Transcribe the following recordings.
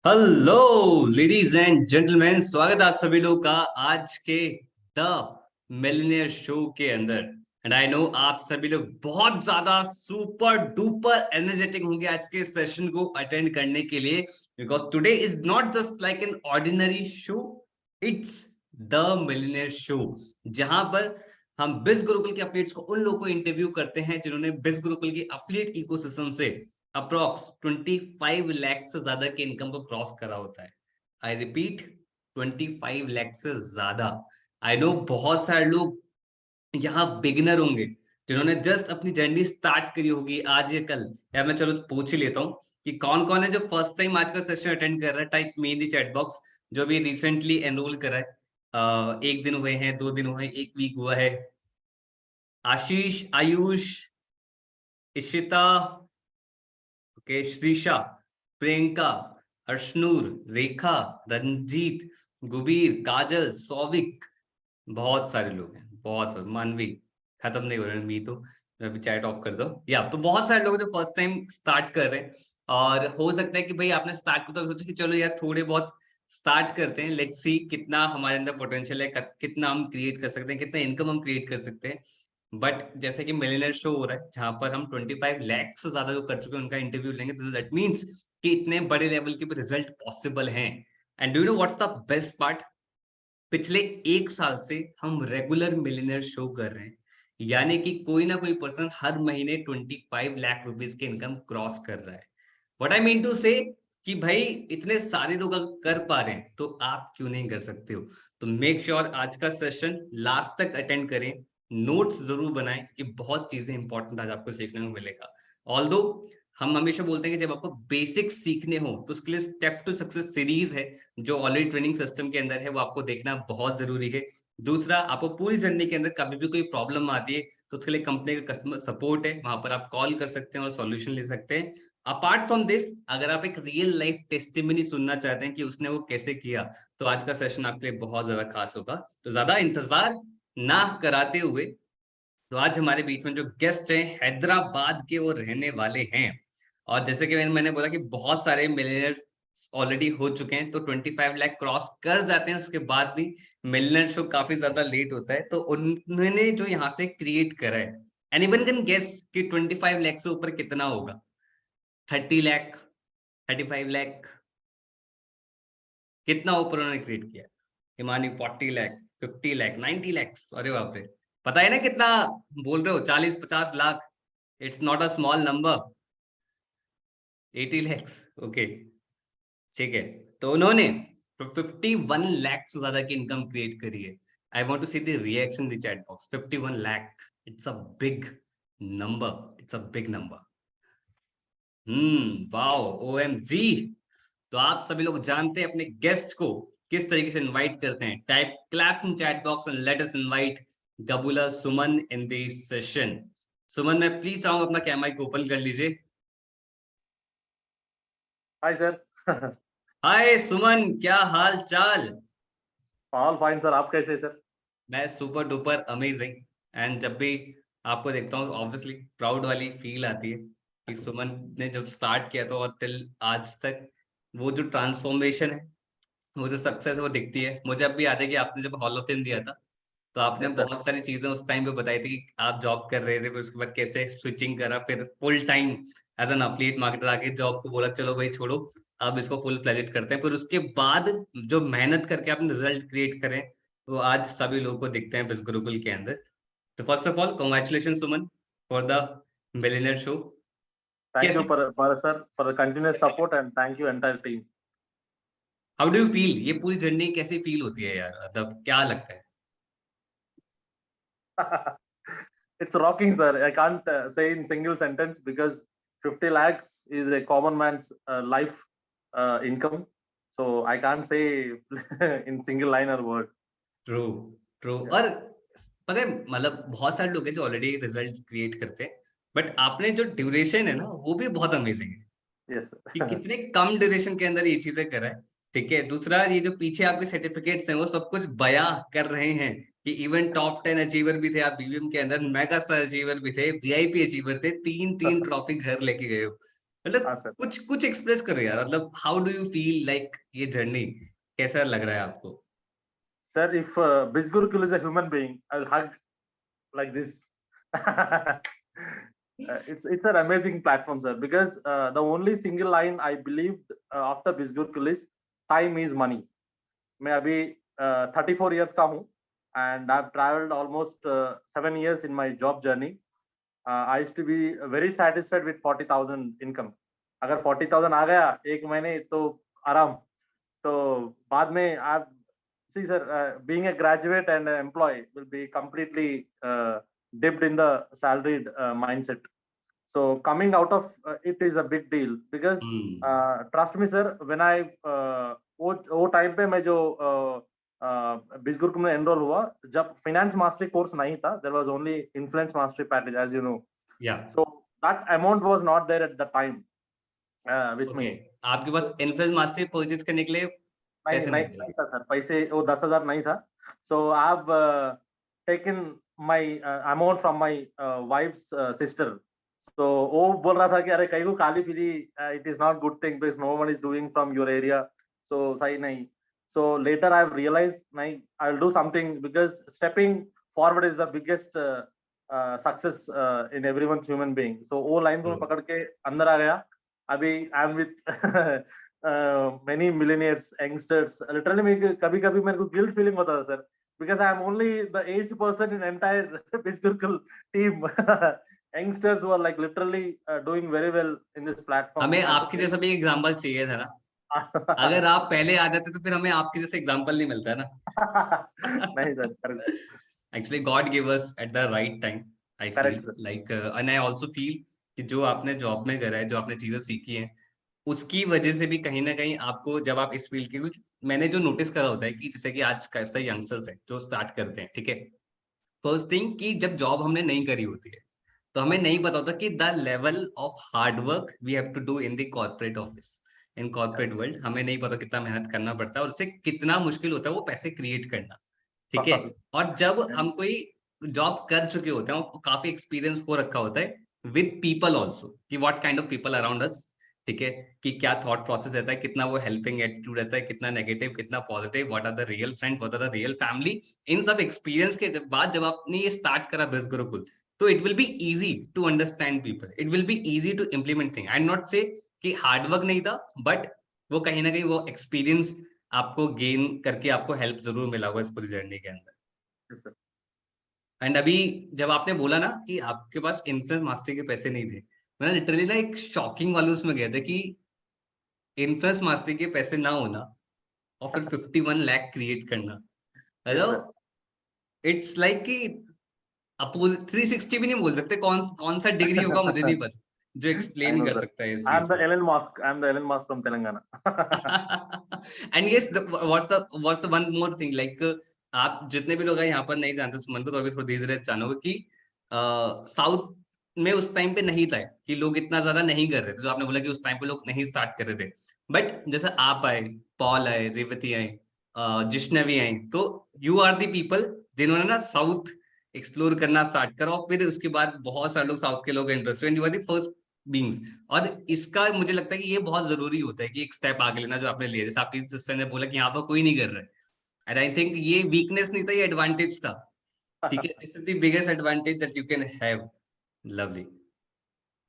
Hello ladies and gentleman, स्वागत है आप सभी लोग का आज के द मिलियनेयर शो के अंदर। एंड आई नो आप सभी लोग बहुत ज्यादा सुपर डुपर एनर्जेटिक होंगे आज के सेशन को अटेंड करने के लिए, because today is not just like an ordinary show, it's the millionaire show, जहां पर हम बिज गुरुकुल के अपडेट्स को उन लोगों को इंटरव्यू करते हैं जिन्होंने बिज गुरुकुल की अफिलिएट इकोसिस्टम से अप्रोक्स 25 लाख से ज्यादा के इनकम को क्रॉस करा होता है। आई रिपीट, 25 लाख से ज्यादा। आई नो बहुत सारे लोग यहाँ बिगिनर होंगे जिन्होंने जस्ट अपनी जर्नी स्टार्ट करी होगी आज या कल, या मैं चलो पूछ ही लेता हूँ कि कौन कौन है जो फर्स्ट टाइम आज का सेशन अटेंड कर रहा है। टाइप में इन दी चैट बॉक्स जो भी रिसेंटली एनरोल करा है। एक दिन हुए हैं, 2 दिन हुए हैं, एक वीक हुआ है। आशीष, आयुष, इशिता, ओके, श्रीषा, प्रियंका, अर्शनूर, रेखा, रंजीत, गुबीर, काजल, सौविक, बहुत सारे लोग हैं, बहुत सारे। मानवी, खत्म नहीं हो रहा मी तो अभी चैट ऑफ कर दो। या तो बहुत सारे लोग जो फर्स्ट टाइम स्टार्ट कर रहे हैं, और हो सकता है कि भाई आपने स्टार्ट किया तो सोचा कि चलो यार थोड़े बहुत स्टार्ट करते हैं, लेट्स सी कितना हमारे अंदर पोटेंशियल है, कितना हम क्रिएट कर सकते हैं, कितना इनकम हम क्रिएट कर सकते हैं। बट जैसे कि मिलियनेयर शो हो रहा है जहां पर हम 25 लाख से ज्यादा जो कर चुके हैं उनका इंटरव्यू लेंगे, तो दैट मीन्स कि इतने बड़े लेवल के भी रिजल्ट पॉसिबल हैं। And do you know what's the best part? पिछले 1 साल से हम रेगुलर मिलियनेयर शो कर रहे हैं, यानी कि कोई ना कोई पर्सन हर महीने 25 लाख रुपीज के इनकम क्रॉस कर रहा है। व्हाट आई मीन टू से कि भाई इतने सारे लोग अगर कर पा रहे हैं तो आप क्यों नहीं कर सकते हो? तो मेक श्योर आज का सेशन लास्ट तक अटेंड करें, नोट्स जरूर बनाएं कि बहुत चीजें इंपॉर्टेंट आज आपको सीखने को मिलेगा। ऑल्दो हम हमेशा बोलते हैं कि जब आपको बेसिक्स सीखने हो तो उसके लिए स्टेप टू सक्सेस सीरीज है जो ऑलरेडी ट्रेनिंग सिस्टम के अंदर है, वो आपको देखना बहुत जरूरी है। दूसरा, आपको पूरी जर्नी के अंदर कभी भी कोई प्रॉब्लम आती है तो उसके लिए कंपनी का कस्टमर सपोर्ट है, वहां पर आप कॉल कर सकते हैं और सॉल्यूशन ले सकते हैं। अपार्ट फ्रॉम दिस, अगर आप एक रियल लाइफ टेस्टिमनी सुनना चाहते हैं कि उसने वो कैसे किया, तो आज का सेशन आपके लिए बहुत ज्यादा खास होगा। तो ज्यादा इंतजार ना कराते हुए, तो आज हमारे बीच में जो गेस्ट हैं हैदराबाद के, वो रहने वाले हैं। और जैसे कि मैंने बोला कि बहुत सारे मिलियनर्स ऑलरेडी हो चुके हैं, तो 25 लाख क्रॉस कर जाते हैं, उसके बाद भी मिलियनर शो काफी ज्यादा लेट होता है। तो उन्होंने जो यहाँ से क्रिएट करा है, एनीवन कैन गेस कि 25 लाख से ऊपर कितना होगा? 30 लाख, 35 लाख, कितना ऊपर उन्होंने क्रिएट किया? हिमानी 40 लाख, 50 लाख, 90 लाख, अरे बाप रे। पता है ना कितना बोल रहे हो? 40-50 lakh. It's not a small number. 80 lakh, okay, ठीक है। तो उन्होंने 51 लाख से ज्यादा की इनकम क्रिएट करी है। I want to see the reaction the chat box. 51 lakh, it's a big number, it's a big number. Wow, OMG। तो आप सभी लोग जानते हैं अपने गेस्ट को किस तरीके से इनवाइट करते हैं। Type clap in chat box and let us invite Gabula Suman in this session. Suman, मैं प्लीज चाहूंगा अपना कैमरा को ओपन कर लीजिए। Hi sir. हाय सुमन, क्या हाल चाल? ऑल फाइन सर, आप कैसे हैं सर? मैं सुपर डुपर अमेजिंग। एंड जब भी आपको देखता हूँ ऑब्वियसली प्राउड वाली फील आती है कि सुमन ने जब स्टार्ट किया तो और टिल आज तक वो जो ट्रांसफॉर्मेशन है, वो जो सक्सेस है, वो दिखती है। मुझे अब भी याद है कि आपने जब हॉल ऑफ फेम दिया था तो आपने यस सर। बहुत सारी चीजें उस टाइम पे बताई थी कि आप जॉब कर रहे थे, फिर उसके बाद कैसे स्विचिंग करा, फिर full time as an affiliate marketer आके जॉब को बोला चलो भाई छोड़ो, अब इसको फुल फ्लेजेड करते हैं। फिर उसके बाद जो मेहनत करके आपने रिजल्ट क्रिएट करें, वो आज सभी लोगों को दिखते हैं बिस गुरुकुल के अंदर। तो first of all congratulation Suman for the millionaire show. Thank you कैसे, for sir for the continuous support and thank you entire team. How do you feel? ये पूरी जर्नी कैसी फील होती है यार, मतलब क्या लगता है? It's rocking sir. I can't say in single sentence because 50 lakhs is a common man's life income. So I can't say in single line or word. True, true. Yeah. और पता है, मतलब बहुत सारे लोग हैं जो ऑलरेडी रिजल्ट क्रिएट करते हैं, बट आपने जो ड्यूरेशन है ना, वो भी बहुत अमेजिंग है Yes कि sir. कितने कम ड्यूरेशन के अंदर ये चीजें करा है। ठीक है, दूसरा ये जो पीछे आपके सर्टिफिकेट्स हैं वो सब कुछ बयां कर रहे हैं कि इवन टॉप 10 अचीवर भी थे आप बीबीएम के अंदर, मेगा स्टार अचीवर भी थे, VIP अचीवर थे, 3-3 ट्रॉफी घर लेके गए हो। मतलब हाँ सर. कुछ कुछ एक्सप्रेस करो यार, मतलब how do you feel like ये जर्नी कैसा लग रहा है आपको? Sir, if Bisgurukul is a human being, I'll hug like this. It's an amazing platform, sir, because the only single line I believed after Bisgurukul is time is money. मैं अभी 34 years का हूँ, and I've traveled almost 7 years in my job journey. I used to be very satisfied with 40,000 income. अगर 40,000 आ गया एक महीने तो आराम. तो बाद में आप see sir, being a graduate and an employee will be completely dipped in the salaried mindset. So coming out of it is a big deal because trust me sir, when I वो time पे मैं जो बिजगुर्क में enrol हुआ जब finance mastery course नहीं था, there was only influence mastery package as you know. या So that amount was not there at the time with okay, me. आपके पास So इन्फ्लुएंस मास्टरी परचेज करने के लिए नहीं पैसे नहीं नहीं थे? नहीं था सर, पैसे वो 10,000 नहीं था. So I have taken my amount from my wife's sister. तो वो बोल रहा था कि अरे कहीं को काली पीली, it is not good thing because no one is doing from your area. So सही नहीं. So later I have realized नहीं, I will do something because stepping forward is the biggest success in everyone's human being. So वो line को मैं पकड़ के अंदर आ गया. अभी I am with many millionaires, youngsters. Literally, कभी-कभी मेरे को guilt feeling होता था sir, because I am only the aged person in entire Bisgurkul team. Youngsters who are like literally doing very well in this platform. हमें I आपके जैसा भी example चाहिए था ना, अगर आप पहले आ जाते तो फिर हमें आपके जैसा एग्जांपल नहीं मिलता ना. नहीं sir, correct, actually God give us at the right time, I feel correct, sir. Like, and I also feel कि जो आपने जॉब में करा है, जो आपने चीजें सीखी हैं, उसकी वजह से भी कहीं ना कहीं आपको जब आप इस फील्ड के, क्योंकि मैंने जो नोटिस करा होता है कि जैसे कि आज कैसे यंगस्टर्स हैं जो स्टार्ट करते हैं, ठीक है, फर्स्ट थिंग कि जब जॉब हमने नहीं करी होती है तो हमें नहीं पता होता कि the level of hard work we have to do in the corporate office, in corporate Correct, world. हमें नहीं पता कितना मेहनत करना पड़ता है और उससे कितना मुश्किल होता है वो पैसे क्रिएट करना, ठीक है. sir. और जब हम कोई जॉब कर चुके होते हैं और काफी एक्सपीरियंस हो रखा होता है विद पीपल ऑल्सो, कि what kind of people around us, ठीक है, कि क्या थॉट प्रोसेस रहता है, कितना वो हेल्पिंग एटीट्यूड रहता है, कितना नेगेटिव, कितना positive, what are the real friend, what are the real family. इन सब एक्सपीरियंस के बाद जब आपने ये स्टार्ट करा बिज गुरुकुल, तो it will be easy to understand people, it will be easy to implement thing. I not say कि हार्ड वर्क नहीं था, बट वो कहीं ना कहीं वो एक्सपीरियंस आपको गेन करके आपको हेल्प जरूर मिला होगा इस पूरी जर्नी के अंदर. Yes, sir. एंड अभी जब आपने बोला ना कि आपके पास इन्फ्लुएंस मास्टरी के पैसे नहीं थे, मैं लिटरली ना एक शॉकिंग वाले उसमें गया था कि इन्फ्लुएंस मास्टरी के पैसे ना होना और फिर 51 लाख क्रिएट करना, Yes, sir. मतलब इट्स लाइक कि अपोजिट 360 भी नहीं बोल सकते, कौन कौन सा डिग्री होगा मुझे नहीं पता जो I एक्सप्लेन know, कर sir. सकता है इस I'm चीज the को. Elon Musk. I'm the Elon Musk from Telangana. And yes, what's the one more thing like, आप जितने भी लोग हैं यहाँ पर नहीं जानते सुमन को, तो अभी थोड़ा धीरे धीरे जानोगे कि साउथ में उस टाइम पे नहीं था कि लोग इतना ज्यादा नहीं कर रहे थे, जो आपने बोला कि उस टाइम पे लोग नहीं स्टार्ट कर रहे थे. बट जैसे आप आए, पॉल आए, रेवती आए, जिश्नवी आई, तो यू आर दी पीपल जिन्होंने ना साउथ एक्सप्लोर करना स्टार्ट करा, और फिर उसके बाद बहुत सारे लोग साउथ के लोग interest, you are the first beings. और इसका मुझे लगता है कि ये बहुत जरूरी होता है कि एक स्टेप आगे लेना जो आपने लिया, जैसे आपकी सिस्टर ने बोला कि यहाँ पर कोई नहीं कर रहा है, एंड आई थिंक ये वीकनेस नहीं था, ये एडवांटेज था, ठीक है. This is the biggest advantage that you can have. Lovely.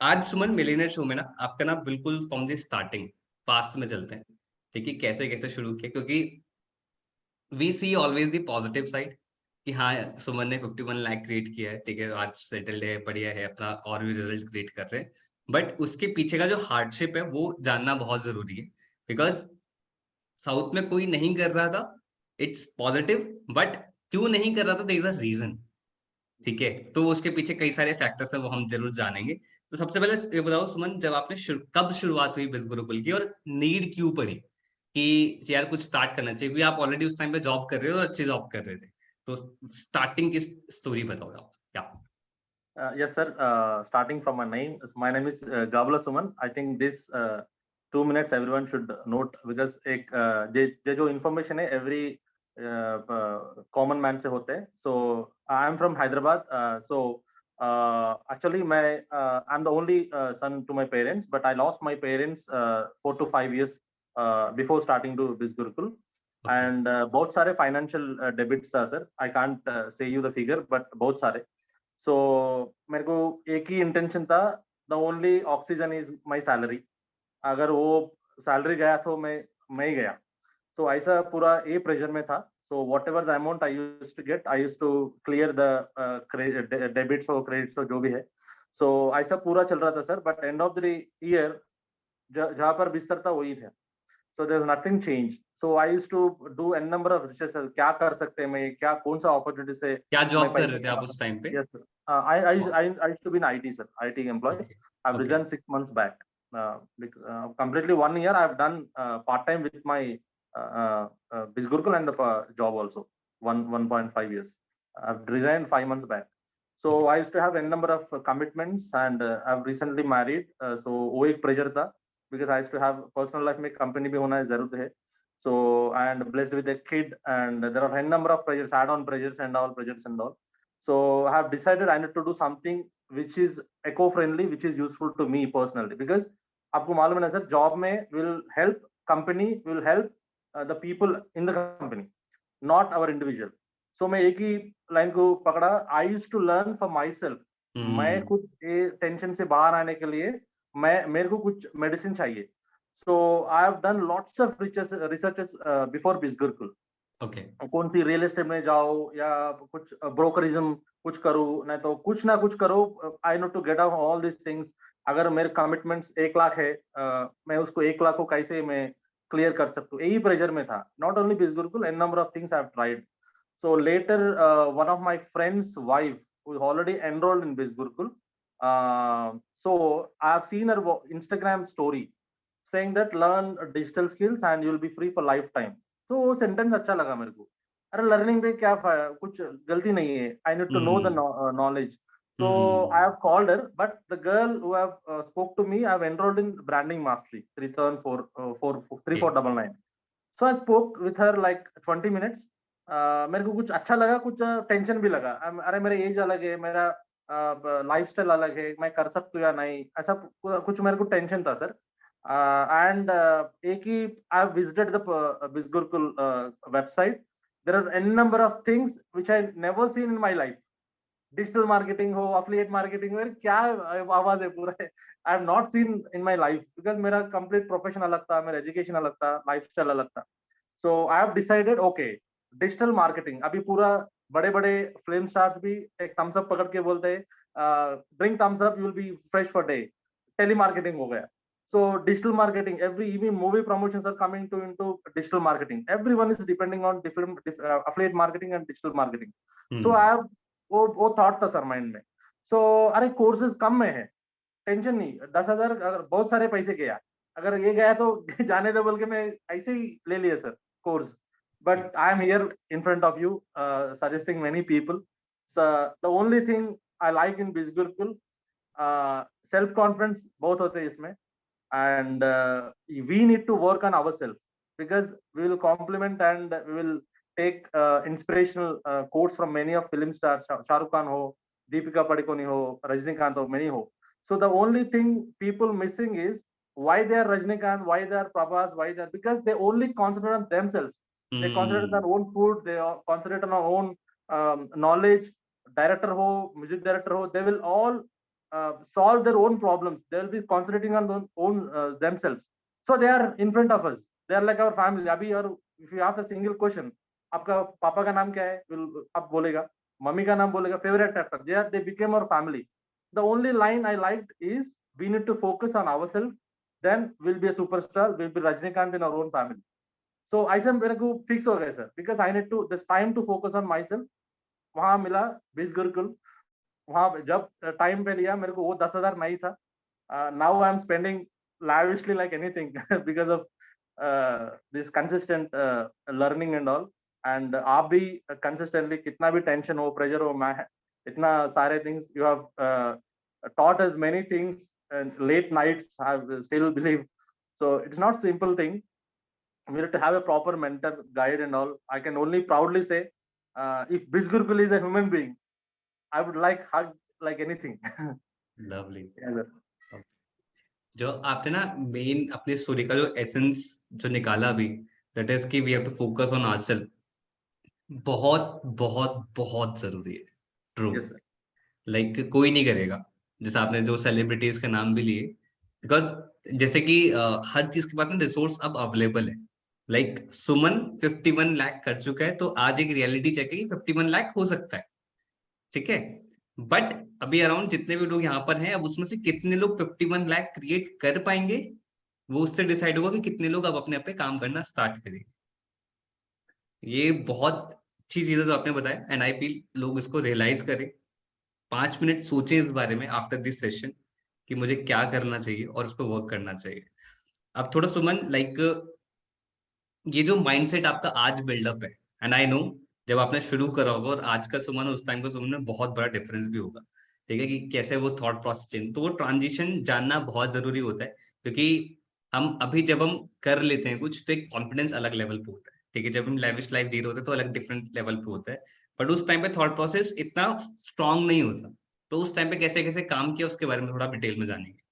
आज सुमन मिलियनेयर शो में ना आपका ना बिल्कुल फ्रॉम द स्टार्टिंग पास्ट में चलते हैं, ठीक है, कैसे कैसे शुरू किया, क्योंकि we see always the positive side कि हाँ सुमन ने 51 लाख क्रिएट किया है, ठीक है, आज सेटल्ड है, बढ़िया है, अपना और भी रिजल्ट क्रिएट कर रहे हैं. बट उसके पीछे का जो हार्डशिप है वो जानना बहुत जरूरी है, बिकॉज साउथ में कोई नहीं कर रहा था, इट्स पॉजिटिव, बट क्यों नहीं कर रहा था, देयर इज अ रीजन, ठीक है. तो उसके पीछे कई सारे फैक्टर्स हैं, वो हम जरूर जानेंगे. तो सबसे पहले ये बताओ सुमन, जब आपने कब शुरुआत हुई बिज गुरुकुल की, और नीड क्यों पड़ी कि यार कुछ स्टार्ट करना चाहिए, क्योंकि आप ऑलरेडी उस टाइम पे जॉब कर रहे हो और अच्छी जॉब कर रहे थे, तो स्टार्टिंग की स्टोरी बताओ आप क्या. Yes, sir. Starting from my name, my name is Gabla Suman. I think this 2 minutes everyone should note because एक ये जो information है every common man से होते हैं. So I am from Hyderabad. So Actually, I'm the only son to my parents, but I lost my parents 4 to 5 years before starting to this Gurukul. Okay. And both सारे financial debits था sir. I can't say you the figure, but both सारे. So मेरे को एक ही intention था. The only oxygen is my salary. अगर वो salary गया तो मैं ही गया. So ऐसा पूरा ये प्रेशर में था. So whatever the amount I used to get, I used to clear the debits or credits or जो भी है. So ऐसा पूरा चल रहा था sir. But end of the year जहाँ पर बिस्तर था वही था. So there's nothing changed. So I used to do n number of researches. क्या कर सकते हैं मैं, क्या कौन सा opportunity से क्या मैं जॉब कर पैसा रहे थे आप कमा उस सकता टाइम पे? हूँ. Yes sir. I used to be an IT sir, IT employee. Okay I've okay resigned 6 months back. Completely 1 year I've done part time with my Biz Gurukul and the job also. 1.5 years. I've resigned 5 months back. So okay I used to have a number of commitments, and I've recently married. So वो एक pressure था because I used to have personal life में company भी होना जरूरत है. So and blessed with a kid, and there are a number of pressures, add-on pressures and all pressures and all. So I have decided I need to do something which is eco-friendly, which is useful to me personally. Because आपको मालूम है ना sir, job में will help company, will help the people in the company, not our individual. So मैं एक ही line को पकड़ा. I used to learn for myself. मैं खुद ये टेंशन से बाहर आने के लिए मेरे को कुछ मेडिसिन चाहिए. So I have done lots of researches before Biz Gurukul. Okay कौन सी रियल एस्टेट में जाओ या कुछ ब्रोकरिज्म कुछ करो, नहीं तो कुछ ना कुछ करो. I know to get out all this things. अगर मेरे कमिटमेंट्स 1 लाख है, मैं उसको 1 लाख को कैसे मैं क्लियर कर सकता हूँ, यही प्रेशर में था. Not only Biz Gurukul, an number of things I have tried. So later, one of my friend's wife who is already enrolled in Biz Gurukul. So I have seen her Instagram story saying that learn digital skills and you'll be free for lifetime. तो वो sentence अच्छा लगा मेरे को. अरे learning पे क्या कुछ गलती नहीं है. I need to know the knowledge. So I have called her, but the girl who have spoke to me, I have enrolled in branding mastery 3499. So I spoke with her like 20 minutes. मेरे को कुछ अच्छा लगा, कुछ tension भी लगा. अरे मेरा एज अलग है, मेरा लाइफस्टाइल अलग है, मैं कर सकता हूँ या नहीं, ऐसा कुछ मेरे को टेंशन था सर. एंड एक ही आई visited the Biz Gurukul website. There are an number of things which I never seen in my life. Digital marketing हो, अफिलिएट मार्केटिंग हो, क्या आवाज है पूरा. I have not seen in my life because मेरा complete profession अलग था, मेरा एजुकेशन अलग था, लाइफस्टाइल अलग था. So I have decided okay digital marketing. अभी पूरा बड़े बड़े फिल्म स्टार्स भी एक थम्स अप पकड़ के बोलते हैं drink Thums Up you will be fresh for day. Telemarketing हो गया. So digital marketing, every even movie promotions are coming to into digital marketing. Everyone is depending on different affiliate marketing and digital marketing. So I have वो thought था sir mind में. सो अरे courses कम में है, tension नहीं. 10,000 अगर बहुत सारे पैसे गया, अगर ये गया तो जाने दो बोल के मैं ऐसे ही ले लिया sir course. But I am here in front of you suggesting many people. The only thing I like in बिस गुरुकुल, सेल्फ कॉन्फिडेंस बहुत होते हैं इसमें. And we need to work on ourselves because we will complement and we will take inspirational quotes from many of film stars. Shah Rukh Khan ho, Deepika Padukone ho, Rajinikanth ho, many ho. So the only thing people missing is why they are Rajinikanth, why they are Prabhas, why they are, because they only concentrate on themselves. They concentrate on their own food, they concentrate on their own knowledge. Director ho, music director ho, they will all solve their own problems. They will be concentrating on their own themselves. So they are in front of us. They are like our family. अभी और if you ask a single question, आपका पापा का नाम क्या है? आप बोलेगा. मम्मी का नाम बोलेगा. Favorite actor. They became our family. The only line I liked is we need to focus on ourselves. Then we'll be a superstar. We'll be Rajinikanth in our own family. So ऐसे मेरे को fix हो गया sir. Because I need to this time to focus on myself. वहाँ मिला बिस गुरुकुल. वहाँ जब टाइम पे लिया मेरे को वो 10,000 नहीं था. Now I am spending lavishly like anything because of this consistent learning and all. And आप भी consistently कितना भी टेंशन हो, प्रेशर हो, मैं इतना सारे things you have taught us many things, and late nights I still believe. So it's not simple thing. We need to have a proper mentor guide and all. I can only proudly say if Biz Gurukul is a human being, I would like anything. Lovely. Yeah, sir. जो आपने ना main अपनी story का जो essence जो निकाला अभी, that is कि we have to focus on ourselves, बहुत बहुत बहुत जरूरी है। ट्रू। Yes, sir. लाइक कोई नहीं करेगा, जैसे आपने जो सेलिब्रिटीज के नाम भी लिए, बिकॉज जैसे कि हर चीज के पास ना रिसोर्स अब अवेलेबल है। लाइक सुमन 51 लाख कर चुका है, तो आज एक रियलिटी चेक है कि 51 लाख हो सकता है, ठीक है। बट अभी अराउंड जितने भी लोग यहाँ पर हैं, अब उसमें से कितने लोग 51 लाख क्रिएट कर पाएंगे, वो उससे डिसाइड होगा कि कितने लोग अब अपने आप पे काम करना स्टार्ट करेंगे। ये बहुत अच्छी चीज है जो आपने बताया, एंड आई फील लोग इसको रियलाइज करें, 5 मिनट सोचें इस बारे में आफ्टर दिस सेशन कि मुझे क्या करना चाहिए और उस पर वर्क करना चाहिए। अब थोड़ा सुमन, लाइक ये जो माइंडसेट आपका आज बिल्डअप है, एंड आई नो जब आपने शुरू करा होगा और आज का सुमन, उस टाइम का सुमन में बहुत बड़ा डिफरेंस भी होगा, ठीक है, कि कैसे वो थॉट प्रोसेस चेंज, तो वो ट्रांजिशन जानना बहुत जरूरी होता है, क्योंकि हम अभी जब हम कर लेते हैं कुछ, तो एक कॉन्फिडेंस अलग लेवल पे होता है, ठीक है, जब हम लेविश लाइफ जी रहे होते हैं तो अलग डिफरेंट लेवल पे होता है, बट उस टाइम पे थॉट प्रोसेस इतना स्ट्रांग नहीं होता। तो उस टाइम पे कैसे कैसे काम किया उसके बारे में थोड़ा डिटेल में जानेंगे।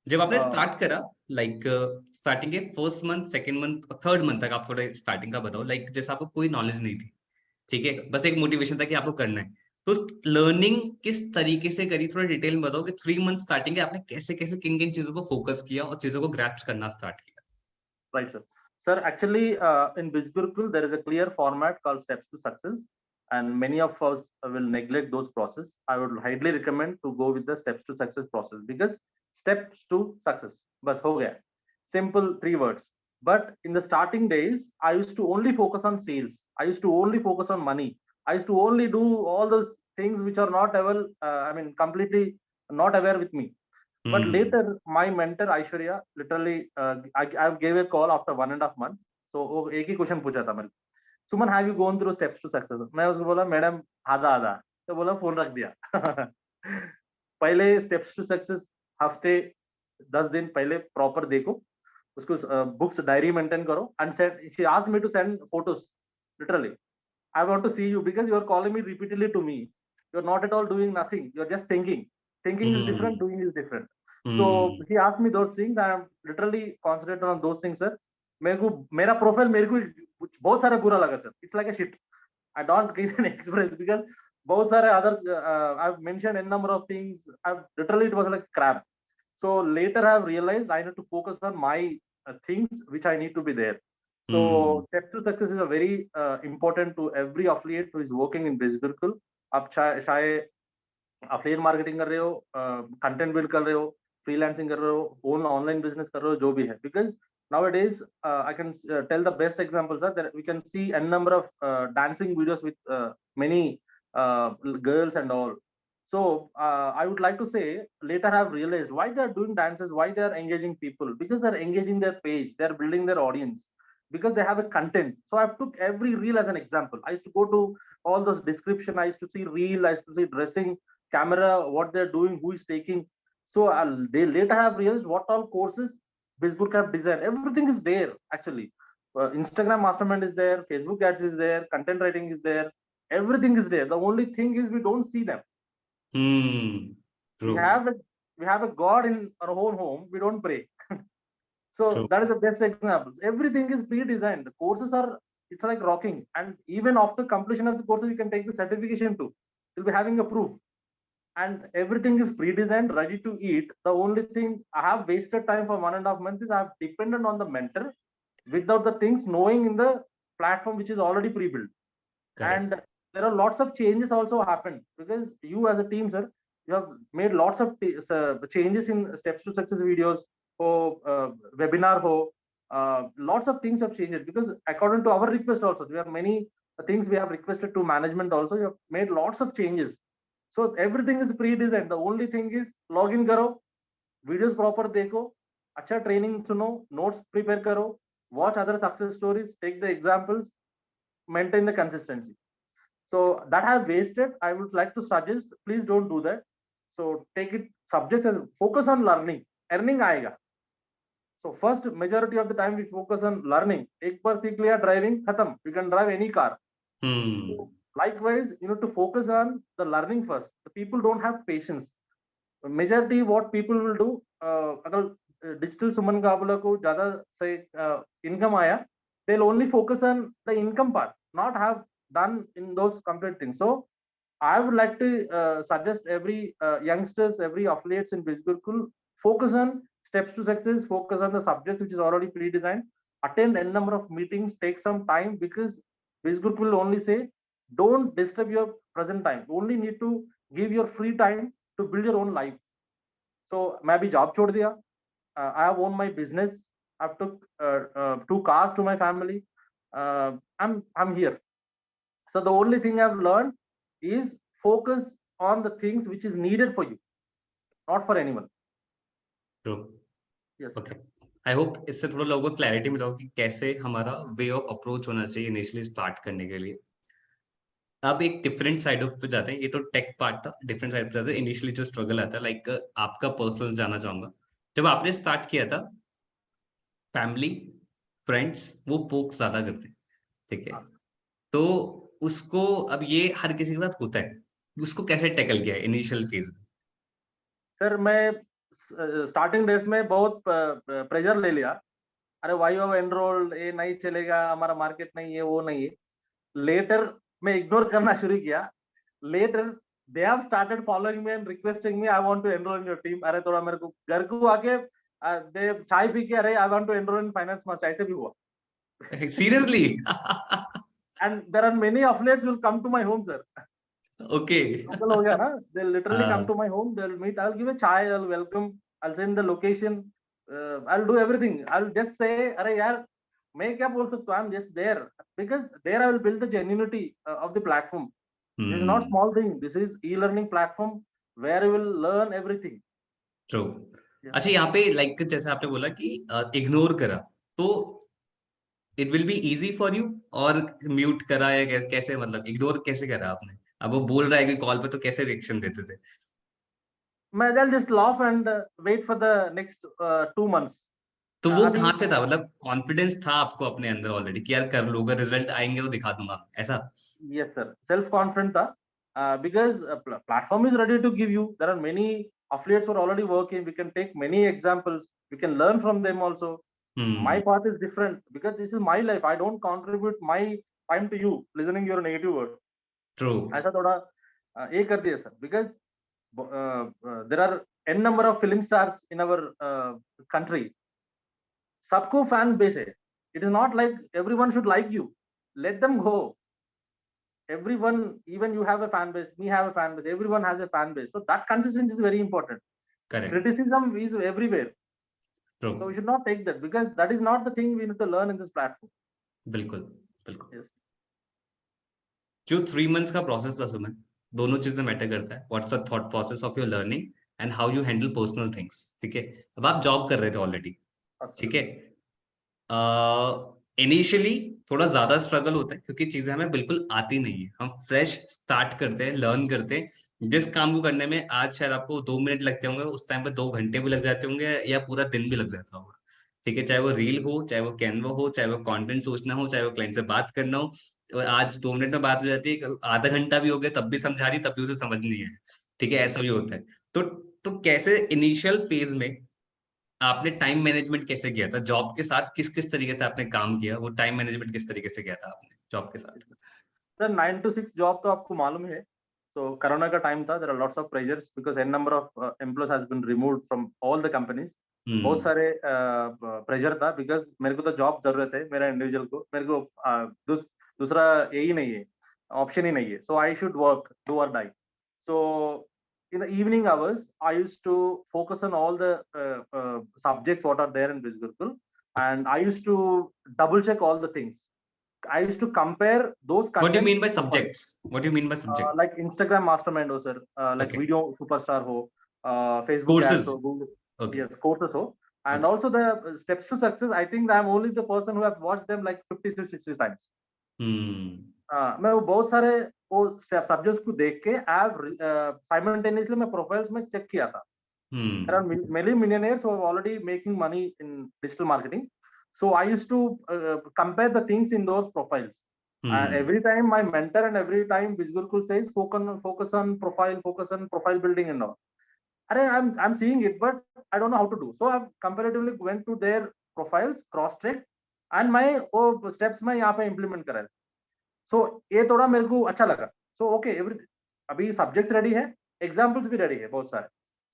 जब आपने Uh, स्टार्ट करा, लाइक स्टार्टिंग के फर्स्ट मंथ, सेकंड मंथ और थर्ड मंथ तक आप थोड़े स्टार्टिंग का बताओ, लाइक जैसे आपको कोई नॉलेज नहीं थी, ठीक है, बस एक मोटिवेशन था कि आपको करना है, तो लर्निंग किस तरीके से करी, थोड़ा डिटेल में बताओ कि 3 मंथ स्टार्टिंग है, आपने कैसे कैसे किन किन चीजों पर फोकस किया और चीजों को ग्रैप्स करना स्टार्ट किया। right, sir. Sir, actually, in BizGurukul, there is a clear format called Steps to Success, and many of us will neglect those process. I would highly recommend to go with the Steps to Success process because steps to success, bas ho gaya. Simple 3 words. But in the starting days, I used to only focus on sales. I used to only focus on money. I used to only do all those things which are not able, completely not aware with me. But hmm. later, my mentor Aishwarya literally, I gave a call after 1.5 months. So वो एक ही question पूछा था मैंने, Suman have you gone through steps to success? मैं उसको बोला madam आधा आधा, तो बोला फोन रख दिया। पहले स्टेप्स टू सक्सेस हफ्ते 10 दिन पहले प्रॉपर देखो उसको, बुक्स डायरी मेंटेन करो, and said she asked me to send photos, literally I want to see you because you are calling me repeatedly to me. You're not at all doing nothing. You're just thinking. Thinking is different, hmm. doing is different. So hmm. he asked me those things. I am literally concentrated on those things, sir. मेरे को मेरा profile मेरे को बहुत सारे बुरा लगा sir. It's like a shit. I don't give an express because बहुत सारे other I've mentioned n number of things. I've literally it was like crap. So later I've realized I need to focus on my things which I need to be there. Hmm. So step to success is a very important to every affiliate who is working in BizBirkul. आप चाहे affiliate marketing कर रहे हो, content build कर रहे हो, freelancing कर रहे हो, ओन ऑनलाइन बिजनेस कर रहे हो, जो भी है, because nowadays I can tell the best examples are that we can see a number of dancing videos with many girls and all. So I would like to say later I have realized why they are doing dances, why they are engaging people, because they are engaging their page, they are building their audience, because they have a content. So I've took every reel as an example. I used to go to all those description, I used to see reel, I used to see dressing, camera, what they're doing, who is taking. So they later have realized what all courses Facebook have designed. Everything is there actually. Instagram Mastermind is there, Facebook ads is there, content writing is there, everything is there. The only thing is we don't see them. Hmm. We true. have a we have a God in our own home. We don't pray. True. So that is the best example. Everything is pre-designed. The courses are, it's like rocking, and even after completion of the courses, you can take the certification too. You'll be having a proof, and everything is pre-designed, ready to eat. The only thing I have wasted time for 1.5 months is I have depended on the mentor without the things knowing in the platform which is already pre-built. Correct. And there are lots of changes also happened because you as a team, sir, you have made lots of changes in steps to success videos or webinar ho. Lots of things have changed because according to our request also, there are many things we have requested to management also. You have made lots of changes. So everything is pre-designed. The only thing is login karo, videos proper देखो, अच्छा training सुनो, notes prepare करो, watch other success stories, take the examples, maintain the consistency. So that I have wasted. I would like to suggest, please don't do that. So take it subjects as focus on learning. Earning आएगा. So first majority of the time we focus on learning. एक बार सीख लिया driving खत्म. You can drive any car. Hmm. Likewise, you know, to focus on the learning first. The people don't have patience. Majority what people will do, अगर digital सुमन का आप लोग को ज़्यादा से income आया, they'll only focus on the income part, not have done in those complete things. So I would like to suggest every youngsters, every affiliates in BizGurukul, focus on steps to success, focus on the subject which is already pre-designed, attend n number of meetings, take some time, because BizGurukul will only say, don't disturb your present time. You only need to give your free time to build your own life. So मैं भी job छोड़ दिया. I have owned my business. I've took 2 cars to my family. I'm here. So the only thing I've learned is focus on the things which is needed for you, not for anyone. True Yes. Okay I hope इससे थोड़ा लोगों को clarity मिला हो कि कैसे हमारा way of approach होना चाहिए इनिशियली स्टार्ट करने के लिए. अब एक डिफरेंट साइड ऑफ पे जाते हैं. ये तो टेक पार्ट था. डिफरेंट साइड पे जाते हैं. इनिशियली जो स्ट्रगल आता है, लाइक आपका पर्सनल जानना चाहूंगा. जब आपने स्टार्ट किया था, फैमिली फ्रेंड्स वो पोक ज्यादा करते हैं, ठीक है? हाँ. तो उसको, अब ये हर किसी के साथ होता है, उसको कैसे टैकल किया इनिशियल फेज में? सर मैं स्टार्टिंग डेज में बहुत प्रेशर ले लिया. अरे वाई हैव एनरोल्ड, ये नहीं चलेगा, हमारा मार्केट नहीं है, वो नहीं है. लेटर मैं इग्नोर करना शुरू किया. Later they have started following me and requesting me, I want to enroll in your team. अरे थोड़ा मेरे को घर को आके दे चाय पी के, अरे I want to enroll in finance master, ऐसे भी हुआ. Seriously? And there are many affiliates will come to my home, sir. Okay. Local हो गया ना, they'll literally come to my home, they'll meet, I'll give a chai, I'll welcome, I'll send the location, I'll do everything. I'll just say, अरे यार मैं क्या बोल सकता हूँ, I'm just there, because there I will build the genuinity of the platform. This is not small thing, this is e-learning platform where you will learn everything. True. Yes. अच्छा, यहाँ पे लाइक जैसे आपने बोला कि इग्नोर करा, तो it will be easy for you, और म्यूट करा या कैसे, मतलब इग्नोर कैसे करा आपने? अब वो बोल रहा है कि कॉल पे, तो कैसे रिएक्शन देते थे? I'll just laugh and wait for the next 2 months. तो वो अभी कहाँ से था? मतलब कॉन्फिडेंस था आपको अपने अंदर ऑलरेडी कि यार कर लूंगा, रिजल्ट आएंगे तो दिखा दूंगा, ऐसा? Yes, sir. Self-confident tha. Because platform is ready to give you. There are many affiliates who are already working. We can take many examples. We can learn from them also. My path is different because this is my life. I don't contribute my time to you listening your negative word. True. ऐसा थोड़ा ये कर दिया sir. Because there are n number of film stars in our country. सबको fan base है. It is not like everyone should like you. Let them go. Everyone, even you have a fan base, me have a fan base, everyone has a fan base, so that consistency is very important. Correct. Criticism is everywhere, true. so we should not take that, because that is not the thing we need to learn in this platform. बिल्कुल बिल्कुल. Yes. जो 3 months का process था सुमन, दोनों चीजें matter करता है. What's the thought process of your learning and how you handle personal things, ठीक है? अब आप जॉब कर रहे थे ऑलरेडी, ठीक है? इनिशियली थोड़ा ज्यादा स्ट्रगल होता है क्योंकि चीजें हमें बिल्कुल आती नहीं है. हम फ्रेश स्टार्ट करते हैं, लर्न करते हैं. जिस काम को करने में आज शायद आपको 2 मिनट लगते होंगे, उस टाइम पे 2 घंटे भी लग जाते होंगे, या पूरा दिन भी लग जाता होगा, ठीक है? चाहे वो रील हो, चाहे वो कैनवा हो, चाहे वो कंटेंट सोचना हो, चाहे वो क्लाइंट से बात करना हो. तो आज 2 मिनट में बात हो जाती है, कल आधा घंटा भी हो गया तब भी समझा दी, तब भी उसे समझ नहीं है, ठीक है? ऐसा भी होता है. तो कैसे इनिशियल फेज में आपने टाइम मैनेजमेंट कैसे किया था जॉब के साथ? किस किस तरीके से आपने काम किया? वो टाइम मैनेजमेंट किस तरीके से किया था आपने जॉब के साथ? Sir, 9 to 6 जॉब तो आपको मालूम ही है. So कोरोना का टाइम था, there are lots of pressures because n number of employees has been removed from all the companies. बहुत सारे प्रेशर था, because मेरे को तो जॉब जरूरत है, मेरा इंडिविजुअल को, मेरे को दूसरा यही नहीं है, ऑप्शन ही नहीं है. So I should work, do or die. So in the evening hours, I used to focus on all the subjects what are there in BizGurukul, and I used to double check all the things. I used to compare those What do you mean by contents, subjects? What do you mean by subject? like Instagram mastermind हो sir, like Okay. video superstar हो, Facebook ads Courses. हो, Google, Okay. yes, courses हो, and Okay. also the steps to success. I think I'm only the person who have watched them like 50 to 60 times. मैं वो बहुत सारे वो subjects को देख के simultaneously मैं profiles में check किया था. There are many millionaires who are already making money in digital marketing. So I used to compare the things in those profiles. Every time my mentor and every time Bijgurkul says focus on profile building and all. I'm seeing it, but I don't know how to do. So I've comparatively went to their profiles, cross checked, and my steps मैं यहाँ पे implement करा है. So ये थोड़ा मेरे को अच्छा लगा. So okay, अभी subjects ready है, examples भी ready है बहुत सारे.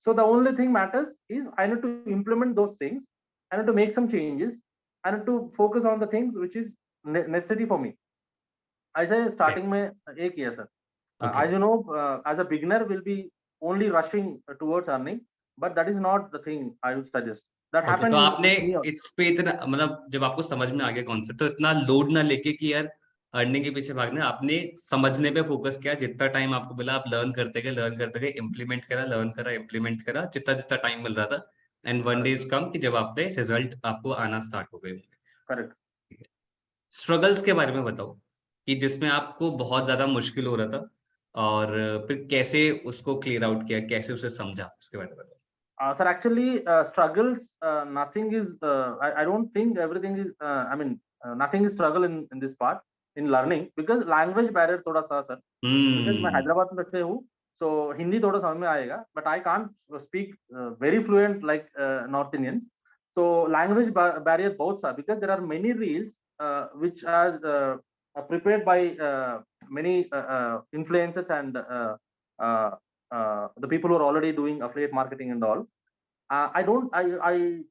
So the only thing matters is I need to implement those things. I need to make some changes. I need to focus on the things which is necessary for me. ऐसे starting में ये किया sir. As you know, as a beginner, will be only rushing towards earning, but that is not the thing I would suggest. That happened. तो आपने in me also. इस पे इतना मतलब जब आपको समझ में आ गया कॉन्सेप्ट तो इतना लोड ना लेके कि यार अर्निंग के पीछे भागना, आपने समझने पे फोकस किया. जितना टाइम आपको मिला आप लर्न करते गए, इम्प्लीमेंट करा, लर्न करा, इम्प्लीमेंट करा, जितना जितना टाइम मिल रहा था. And one day is come कि जब आपने रिजल्ट आपको आना स्टार्ट हो गए. Correct. स्ट्रगल्स के बारे में बताओ कि जिसमें आपको बहुत ज्यादा मुश्किल हो रहा था और फिर कैसे उसको क्लियर आउट किया, कैसे उसे समझा, उसके बारे में बताओ. Sir, actually, struggles. Nothing is. I don't think everything is. Nothing is struggle in this part in learning because language barrier थोड़ा सा sir. Because मैं हैदराबाद में से हूँ, so हिंदी थोड़ा समझ में आएगा, but I can't speak very fluent like North Indians. So language barrier बहुत सा because there are many reels which are prepared by many influencers and the people who are already doing affiliate marketing and all. I don't I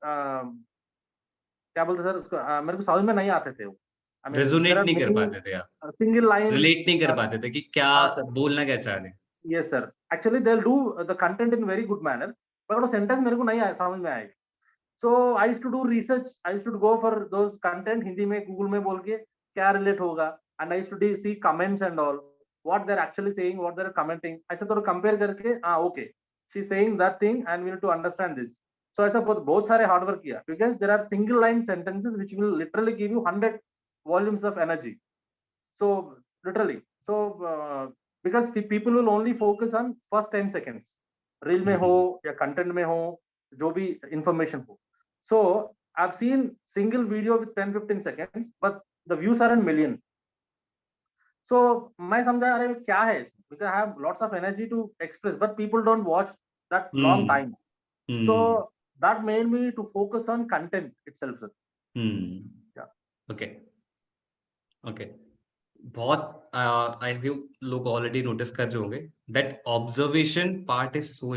क्या बोलते sir उसको मेरे को समझ में नहीं आते थे वो. I mean, resonate there are नहीं कर many पाते थे आप, single line. रिलेट नहीं कर पाते थे कि क्या Sir. बोलना क्या चाह रहे. Yes sir. Actually they'll do the content in very good manner, but वो sentence मेरे को नहीं आया समझ में आएगा. So I used to do research. I used to go for those content Hindi में Google में बोल के क्या relate होगा, and I used to see comments and all, what they're actually saying, what they're commenting. ऐसा थोड़ा compare करके okay, she's saying that thing and we need to understand this. So ऐसा बहुत सारे hard work किया because there are single line sentences which will literally give you 100 volumes of energy. So literally, so because people will only focus on first 10 seconds. Reel में हो या content में हो, जो भी information हो. So I've seen single video with 10-15 seconds, but the views are in million. So मैं समझा अरे क्या है इसमें? Because I have lots of energy to express, but people don't watch that long time. So that made me to focus on content itself, sir. Yeah. Okay. बहुत I hope लोग already notice कर रहे होंगे that observation part is so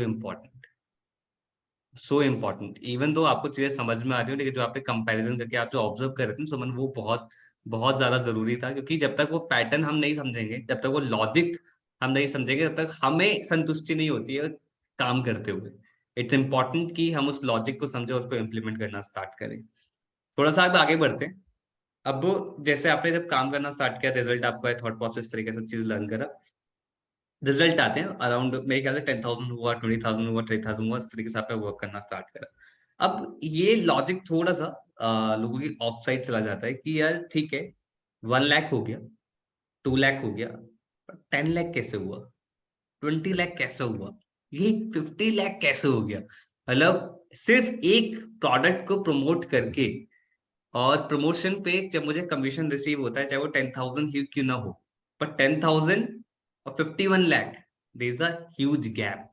important. Even though आपको चीजें समझ में आ रही हो, लेकिन जो आपने कंपैरिजन करके आप जो ऑब्जर्व कर रहे थे सुमन, वो बहुत बहुत ज्यादा जरूरी था. क्योंकि जब तक वो पैटर्न हम नहीं समझेंगे, जब तक वो लॉजिक हम नहीं समझेंगे, तब तक हमें संतुष्टि नहीं होती है काम करते हुए. इट्स इम्पोर्टेंट कि हम उस लॉजिक को समझे, उसको इम्प्लीमेंट करना स्टार्ट करें. थोड़ा सा आगे बढ़ते हैं. अब जैसे आपने जब काम करना स्टार्ट किया, रिजल्ट आपको है, थॉट प्रोसेस तरीके से चीज लर्न करा, रिजल्ट आते हैं अराउंड मेरे ख्याल से 10,000 हुआ, 20,000 हुआ, 30,000 हुआ, इस तरीके से आपने वर्क करना स्टार्ट करा. अब ये लॉजिक थोड़ा सा लोगों की ऑफ साइड चला जाता है कि यार ठीक है 1 लाख हो गया, 2 लाख हो गया, 10 लाख कैसे हुआ, 20 लाख कैसे हुआ, ये 50 लाख कैसे हो गया. मतलब सिर्फ एक प्रोडक्ट को प्रमोट करके और प्रमोशन पे जब मुझे कमीशन रिसीव होता है, चाहे वो 10,000 ही क्यों ना हो, पर 10,000 और 51 lakh, there is a huge gap.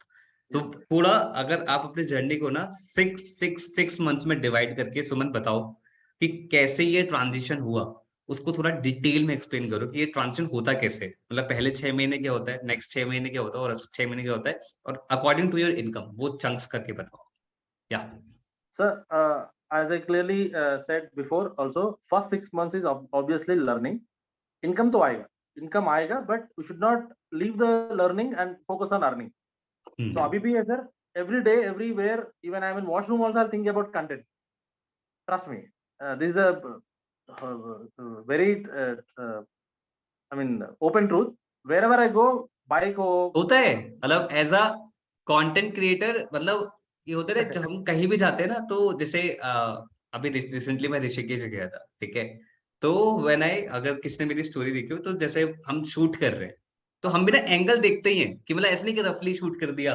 तो थोड़ा अगर आप अपनी जर्नी को ना 6 मंथ्स में डिवाइड करके सुमन बताओ कि कैसे ये ट्रांजिशन हुआ, उसको थोड़ा डिटेल में एक्सप्लेन करो कि ये ट्रांजिशन होता कैसे, मतलब पहले 6 महीने क्या होता है, नेक्स्ट 6 महीने क्या होता है, और 6 महीने क्या होता है, और अकॉर्डिंग टू योर इनकम वो चंक्स करके बताओ. या Sir, as I clearly said before, also first 6 months is obviously learning. Income तो आएगा, but we should not leave the learning and focus on earning. So अभी भी है sir, every day, everywhere, even I'm in washroom also I'll think about content. Trust me, this is a very open truth. Wherever I go, bike हो, होता है. मतलब as a content creator, मतलब ये होता है जब हम कहीं भी जाते हैं ना, तो जैसे अभी रिसेंटली मैं ऋषिकेश गया था, ठीक है. तो व्हेन आई, अगर किसने मेरी स्टोरी देखी हो, तो जैसे हम शूट कर रहे हैं तो हम भी ना एंगल देखते ही हैं कि मतलब ऐसे नहीं कि रफली शूट कर दिया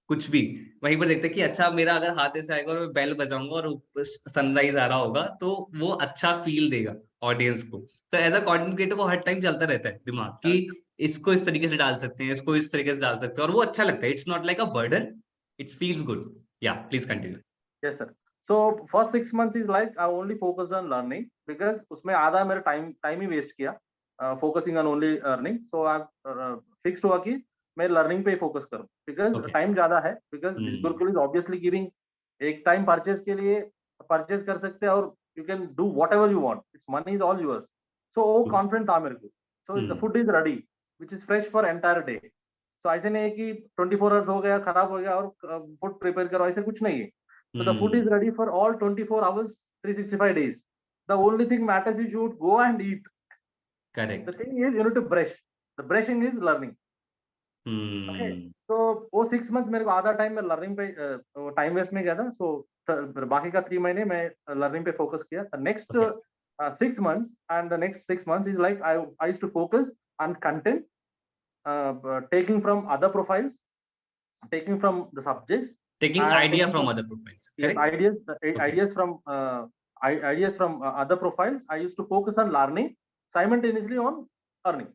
कुछ भी, वहीं पर देखते हैं कि अच्छा मेरा अगर हाथ ऐसे आएगा और मैं बेल बजाऊंगा और सनराइज आ रहा होगा तो वो अच्छा फील देगा. ऑडियंस को। तो एज अ कंटेंट क्रिएटर वो हर टाइम चलता रहता है दिमाग कि इसको इस तरीके से डाल सकते हैं, इसको इस तरीके से डाल सकते हैं, और वो अच्छा लगता है। It's not like a burden, it feels good. Yeah please continue. Yes, sir. So first 6 months is like I only focused on learning because उसमें आधा मेरा टाइम ही वेस्ट किया focusing on only earning. So I fixed हुआ कि मैं learning पे ही फोकस करूं बिकॉज ओके। टाइम ज्यादा है. Because this Gurukul is obviously giving एक टाइम परचेज के लिए परचेज कर सकते हैं और you can do whatever you want. It's money is all yours. So वो कॉन्फिडेंट था मेरे को. So the food is ready which is fresh for entire day. So ऐसे नहीं है कि 24 आवर्स हो गया खराब हो गया और फूड प्रिपेयर करो, ऐसे कुछ नहीं है. So the food is ready for all 24 hours, 365 days. The only thing matters is you should go and eat. Correct. The thing is you need to brush. The brushing is learning. Okay. So वो 6 months मेरे को आधा time मैं learning पे time waste में गया था. सो बाकी का 3 महीने मैं लर्निंग पे फोकस किया. Next 6 months and the next 6 months is like I used to focus on content, taking from other profiles, taking from the subjects, taking and idea taking from from other profiles, yes correct. ideas from other profiles. I used to focus on learning simultaneously on earning.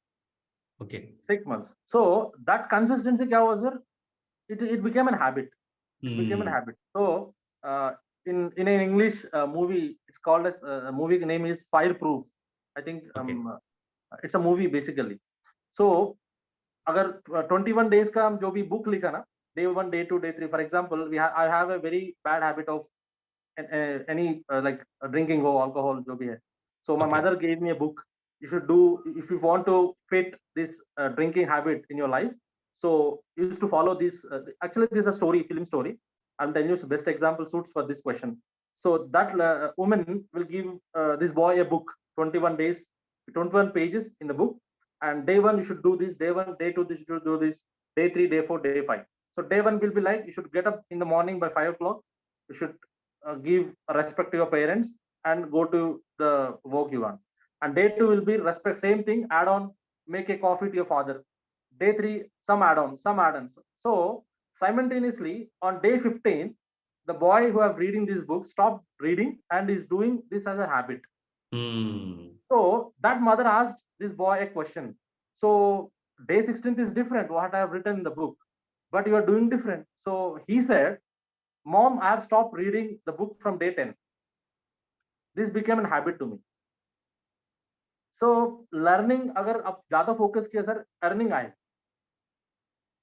Okay. 6 months. So that consistency kya was, sir? It became a habit. It became a habit. So uh, in an English movie, it's called as movie name is Fireproof. I think okay. it's a movie basically. So अगर 21 days का हम जो भी book लिखा ना, day 1, day 2, day 3, for example, I have a very bad habit of any like drinking or alcohol जो भी है. So my Okay. mother gave me a book. You should do if you want to fit this drinking habit in your life. So you used to follow this. Actually, this is a story, film story. I'm telling you, the best example suits for this question. So that woman will give this boy a book, 21 days, 21 pages in the book. And day 1 you should do this. Day 1, day 2 you should do this. Day 3, day 4, day 5. So day 1 will be like you should get up in the morning by 5 o'clock. You should give respect to your parents and go to the work you want. And day 2 will be respect, same thing, add on, make a coffee to your father. Day 3, some add-ons. So simultaneously on day 15, the boy who have reading this book stopped reading and is doing this as a habit. So that mother asked this boy a question. So day 16th is different what I have written in the book, but you are doing different. So he said, Mom, I have stopped reading the book from day 10. This became a habit to me. So learning, अगर आप ज़्यादा focus किया sir, earning आए.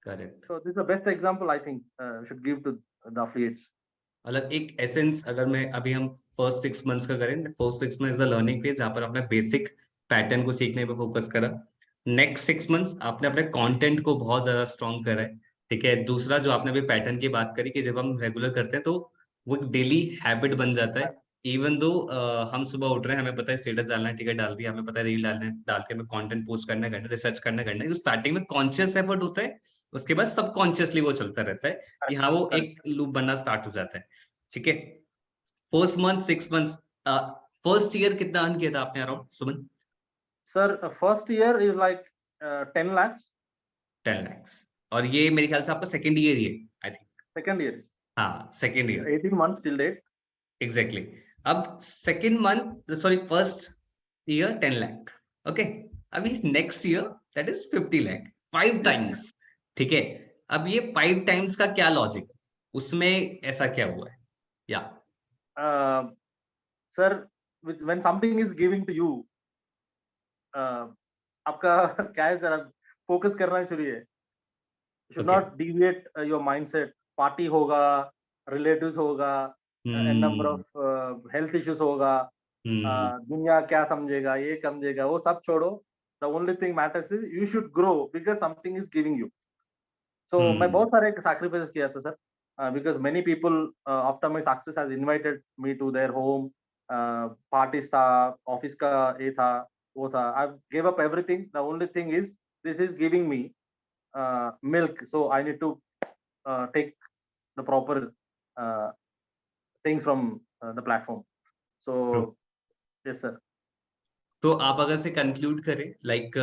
Correct. So this is the best example I think should give to the affiliates. मतलब एक essence, अगर मैं अभी हम फर्स्ट 6 मंथ्स का करें, first 6 months the learning phase, जहाँ पर आपने बेसिक पैटर्न को सीखने पे फोकस करा। नेक्स्ट 6 मंथ्स आपने अपने कंटेंट को बहुत ज्यादा स्ट्रॉन्ग करा है, ठीक है। दूसरा जो आपने अभी पैटर्न की बात करी कि जब हम रेगुलर करते हैं तो वो एक डेली हैबिट बन जाता है। इवन दो हम सुबह उठ रहे हैं, हमें पता है स्टेटस डालना है, ठीक है, डाल दिया, हमें पता है रील डालना है, डाल के हमें कंटेंट पोस्ट करना है, रिसर्च करना है, तो स्टार्टिंग में कॉन्शियस एफर्ट होता है, उसके बाद सबकॉन्शियसली वो चलता रहता है कि हाँ वो एक लूप बनना स्टार्ट हो जाता है, ठीक है। First month 6 months, first year कितना अर्न किया था आपने around, Suman? Sir, first year is like 10 lakhs. 10 lakhs। और ये मेरे ख्याल से आपका सेकेंड ईयर ही है, I think. Second year is हाँ, second year, 18 months till date. Exactly. अब second month, sorry first year 10 lakh, okay. अभी next year that is 50 lakh, 5 times, ठीक है। अब ये 5 टाइम्स का क्या लॉजिक, उसमें ऐसा क्या हुआ है? या Sir, when something is giving to you, आपका क्या है सर, फोकस करना शुरू है. You should not deviate your mindset. Party होगा, रिलेटिव्स होगा, a number of health issues होगा, दुनिया क्या समझेगा, ये समझेगा, वो सब छोड़ो. The only thing matters is you should grow because something is giving you. So मैं बहुत सारे sacrifices किया था sir, because many people after my success has invited me to their home, parties था, office का ये था, वो था. I gave up everything. The only thing is this is giving me milk, so I need to take the proper things from the platform. So yes sir. तो आप अगर से कंक्लूड करें, लाइक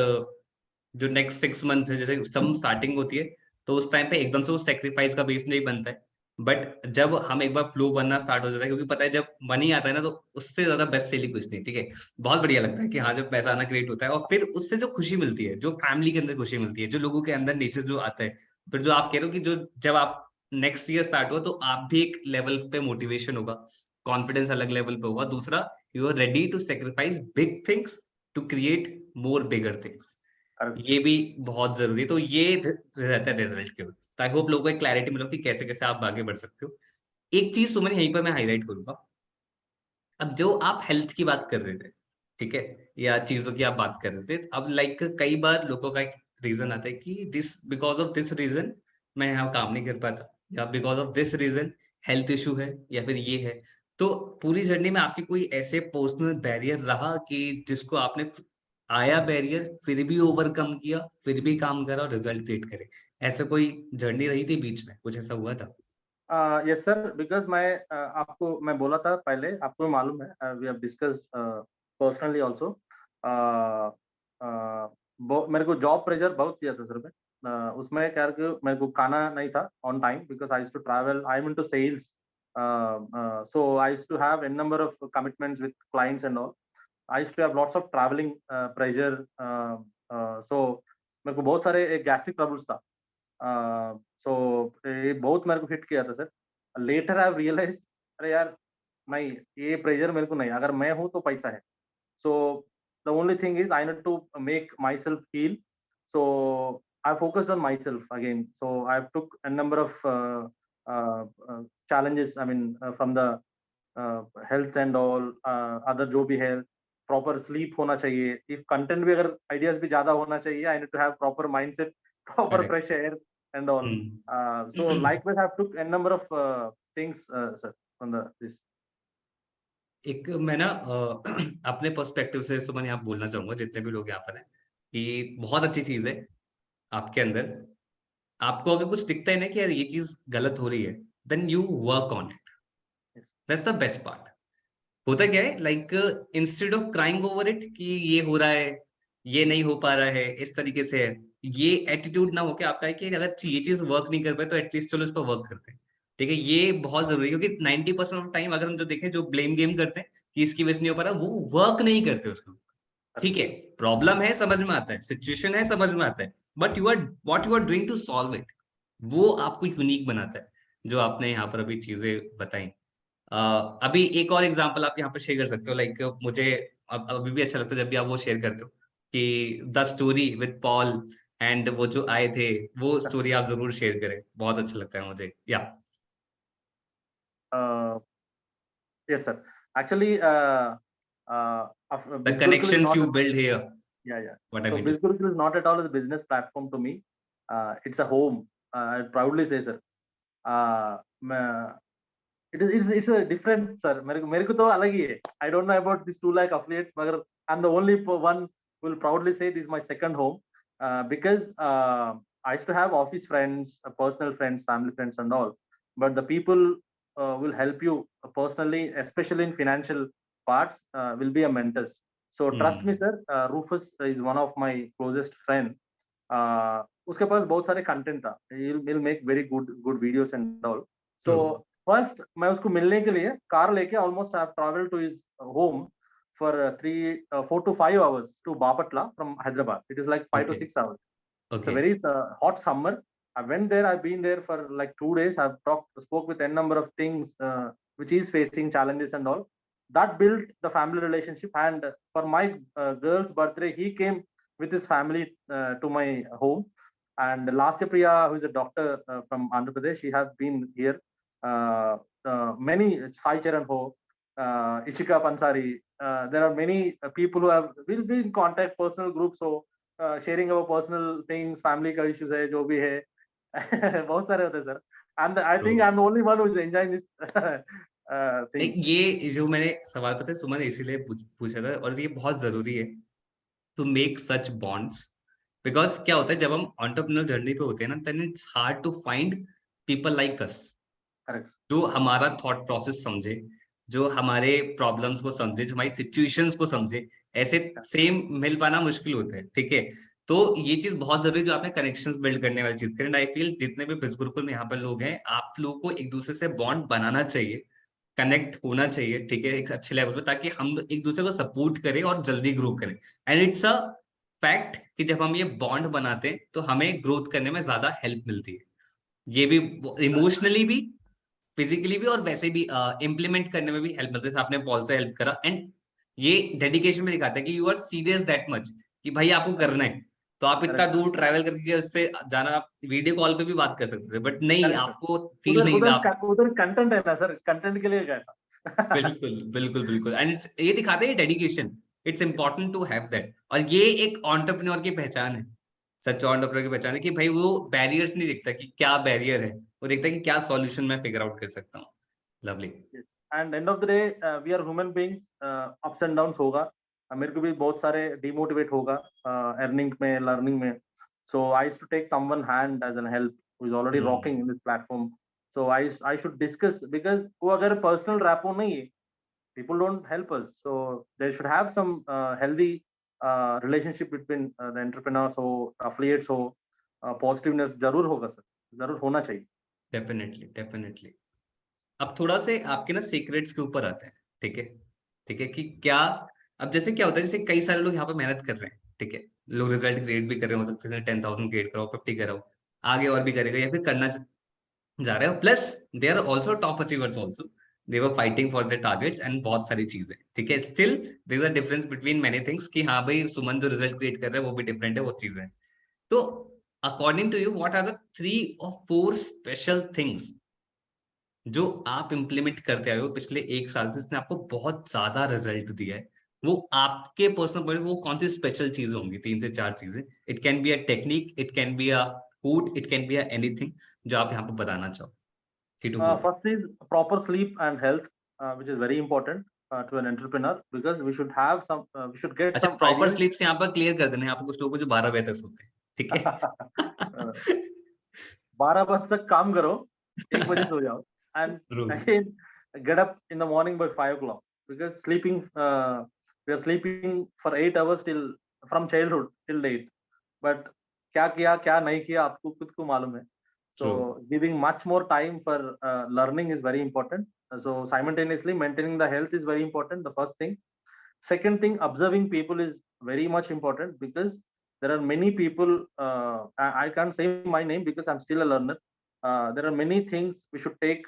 जो नेक्स्ट 6 मंथ्स है, जैसे सब starting होती है तो उस टाइम पे एकदम से वो सेक्रीफाइस का बेस नहीं बनता है, बट जब हम एक बार फ्लो बनना स्टार्ट हो जाता है, क्योंकि पता है जब मनी आता है ना, तो उससे ज्यादा बेस्ट फीलिंग कुछ नहीं, ठीक है। बहुत बढ़िया लगता है कि हाँ, जब पैसा आना क्रिएट होता है, और फिर उससे जो खुशी मिलती है, जो फैमिली के अंदर खुशी मिलती है, जो लोगों के अंदर नेचर जो आता है, फिर जो आप कह रहे हो कि जो जब आप नेक्स्ट ईयर स्टार्ट हो, तो आप भी एक लेवल पे मोटिवेशन होगा, कॉन्फिडेंस अलग लेवल पे होगा। दूसरा, you are ready to sacrifice big things to create more bigger things. correct. ये भी बहुत जरूरी है। तो ये रहता है रिजल्ट के ऊपर। तो आई होप लोगों को एक क्लैरिटी मिलो कि कैसे कैसे आप आगे बढ़ सकते हो। एक चीज सुमन यहीं पर मैं हाईलाइट करूंगा। अब जो आप हेल्थ की बात कर रहे थे, ठीक है, या चीजों की आप बात कर रहे थे, अब लाइक कई बार लोगों का एक रीजन आता है कि this because of this reason मैं यहाँ काम नहीं कर पाता, या because of this reason health issue है, या फिर ये है। तो पूरी जर्नी में आपके कोई ऐसे पर्सनल बैरियर रहा कि जिसको आपने आया बैरियर फिर भी ओवरकम किया, फिर भी काम करा और रिजल्ट क्रिएट करे? ऐसा कोई जर्नी रही थी बीच में, कुछ ऐसा हुआ था? यस सर, बिकॉज आपको मैं बोला था पहले, आपको मालूम है, we have discussed personally also. मेरे को जॉब प्रेशर बहुत किया था सर मैं। उसमें क्या है कि मेरे को खाना नहीं था on time, because I used to travel, I am into sales, so I used to have n number of commitments with clients and all. I used to have lots of traveling pressure, so मेरे को बहुत सारे gastric troubles था। सो ये बहुत मेरे को hit किया था सर। लेटर आई रियलाइज, अरे यार नहीं, ये प्रेशर मेरे को नहीं, अगर मैं हूँ तो पैसा है। So the only thing is I need to make myself heal. So I focused on myself again, so I took a number of challenges, I mean, from the health and all, other जो भी है, proper sleep होना चाहिए। If content भी, अगर ideas भी ज्यादा होना चाहिए, I need to have proper mindset, proper correct. Fresh air and all. So likewise I have took a number of things, sir, on the this. एक मैं ना अपने पर्सपेक्टिव से सुमन यहाँ बोलना चाहूंगा, जितने भी लोग यहाँ पर हैं, कि बहुत अच्छी चीज है आपके अंदर। आपको अगर कुछ दिखता है ना कि यार ये चीज गलत हो रही है, then you work on it. Yes. That's the best part. होता क्या है, like instead of crying over it कि ये हो रहा है, ये नहीं हो पा रहा है, इस तरीके से है, ये एटीट्यूड ना होके आपका है कि अगर ये चीज वर्क नहीं कर पाए तो एटलीस्ट चलो इस पर वर्क करते हैं। ठीक है, ये बहुत जरूरी है, क्योंकि 90% ऑफ टाइम अगर हम जो देखें, जो ब्लेम गेम करते हैं कि इसकी वजह से नहीं हो पा रहा, वो वर्क नहीं करते उसको। Correct. ठीक है, प्रॉब्लम है समझ में आता है, सिचुएशन है समझ में आता है, but you are what you are doing to solve it, वो आपको यूनिक बनाता है, जो आपने यहाँ पर अभी चीजें बताई। अभी एक और एग्जांपल आप यहाँ पर शेयर कर सकते हो, लाइक मुझे अभी भी अच्छा लगता है जब भी आप वो शेयर करते हो कि the story with Paul and वो जो आए थे, वो स्टोरी आप जरूर शेयर करें, बहुत अच्छा लगता है मुझे। या Uh, yes sir, actually, the Biz Gurukul is connections not you a, build here, yeah. What I So mean to Biz Gurukul is not at all a business platform to me. It's a home. I proudly say, sir. Uh, it's a different, sir. मेरे को तो अलग ही है। I don't know about these 2 lakh affiliates, मगर I'm the only one who will proudly say this is my second home, because I used to have office friends, personal friends, family friends, and all. But the people will help you personally, especially in financial parts, will be a mentors. So trust me, sir. Rufus is one of my closest friend. उसके पास बहुत सारे content था, he'll make very good videos and all. So true. First मैं उसको मिलने के लिए car लेके almost I have travel to his home for 4 to 5 hours to Bapatla from Hyderabad. It is like 5 to okay 6 hours. It's a okay. very hot summer. I went there. I've been there for like 2 days. I've spoke with n number of things, which is facing challenges and all. That built the family relationship. And for my girl's birthday, he came with his family to my home. And Lasya Priya, who is a doctor from Andhra Pradesh, she has been here. Uh, Many, Sai Charan Ho, Ishika Pansari. There are many people who will be in contact, personal groups. So sharing our personal things, family का issues है, जो भी है, बहुत सारे होते हैं sir. And I true. think I'm the only one who is enjoying this एक thing. ये जो मैंने सवाल पता है सुमन ने इसीलिए पूछा था, और ये बहुत जरूरी है to make such bonds. Because क्या होता है जब हम एंटरप्रेन्योर जर्नी पे होते हैं ना, then it's hard to find people like us, Correct. जो हमारा थॉट प्रोसेस समझे, जो हमारे प्रॉब्लम्स को समझे, जो हमारी सिचुएशंस को समझे। ऐसे सेम मिल पाना मुश्किल होता है, ठीक है। तो ये चीज बहुत जरूरी जो आपने कनेक्शंस बिल्ड करने वाली चीज करें। आई फील जितने भी बिज गुरुकुल में यहाँ पर लोग हैं, आप लोगों को एक दूसरे से बॉन्ड बनाना चाहिए, कनेक्ट होना चाहिए, ठीक है, एक अच्छे लेवल पे, ताकि हम एक दूसरे को सपोर्ट करें और जल्दी ग्रो करें। एंड इट्स अ फैक्ट कि जब हम ये बॉन्ड बनाते हैं तो हमें ग्रोथ करने में ज्यादा हेल्प मिलती है। ये भी इमोशनली भी, फिजिकली भी, और वैसे भी इम्प्लीमेंट करने में भी हेल्प मिलती है। जैसे आपने पॉल से हेल्प करा, एंड ये डेडिकेशन में दिखाता है कि you are serious that much कि भाई आपको करना है। तो आप इतना करेक्ट दूर ट्रैवल करके उससे जाना, आप वीडियो कॉल पे भी बात कर सकते थे, बट नहीं, करेक्ट। आपको फील उधर नहीं था उधर आप। उधर कंटेंट है ना सर, कंटेंट के लिए गया था। बिल्कुल बिल्कुल बिल्कुल, एंड ये दिखाते हैं dedication. It's important to have that, और ये एक एंटरप्रेन्योर की पहचान है। सच्चा एंटरप्रेन्योर की पहचान है कि भाई वो बैरियर्स नहीं देखता कि क्या बैरियर है, वो देखता है कि क्या सॉल्यूशन मैं फिगर आउट कर सकता हूँ। Lovely. And end of the day we are human beings, ups and downs होगा। मेरे को भी बहुत सारे डिमोटिवेट होगा अर्निंग में, लर्निंग में। So I used to take someone hand as an help who is already rocking in this platform. So I should discuss, because वो अगर पर्सनल रैपो नहीं है, people don't help us. So they should have some healthy relationship between the entrepreneurs हो, affiliates हो, positiveness जरूर होगा sir, जरूर होना चाहिए। Definitely definitely. अब थोड़ा से आपके ना सीक्रेट्स के ऊपर आते हैं, ठीक है, ठीक है, कि क्या, अब जैसे क्या होता है, जैसे कई सारे लोग यहाँ पे मेहनत कर रहे हैं, ठीक है, लोग रिजल्ट क्रिएट भी कर रहे हो सकते हैं, 10,000 क्रिएट करो, 50 करो, आगे और भी करेगा या फिर करना जा रहे हो, plus they are also top achievers also, they were fighting for the targets and बहुत सारी चीजें, ठीक है, still there is a difference between many things कि हाँ भाई सुमन जो रिजल्ट क्रिएट कर रहा है वो भी डिफरेंट है, वो चीजें। तो according to you what are the 3 or 4 special things जो आप इंप्लीमेंट करते आए हो पिछले 1 साल से, इसने आपको बहुत ज्यादा रिजल्ट दिया है? वो आपके पर्सनल पॉइंट, वो कौन सी स्पेशल चीजें होंगी? 3 से 4 चीजें। It can be a technique, it can be a food, it can be a anything जो आप यहाँ पे बताना चाहो। 3 to 4। First is proper sleep and health, which is very important to an entrepreneur, because we should have some, we should get अच्छा, some proper ideas. Sleep से यहाँ पर क्लियर कर देना है, यहाँ पे कुछ लोगों को जो 12 बजे तक सोते हैं, ठीक uh, है। 12 बजे तक काम करो, 1 बजे सो जाओ, and true. again get up in the morning by 5 o'clock, because sleeping, we are sleeping for 8 hours till, from childhood till date, but क्या किया क्या नहीं किया आपको खुद को मालूम है। So true. giving much more time for learning is very important. So simultaneously maintaining the health is very important, the first thing. Second thing, observing people is very much important, because there are many people, I can't say my name because I'm still a learner. There are many things we should take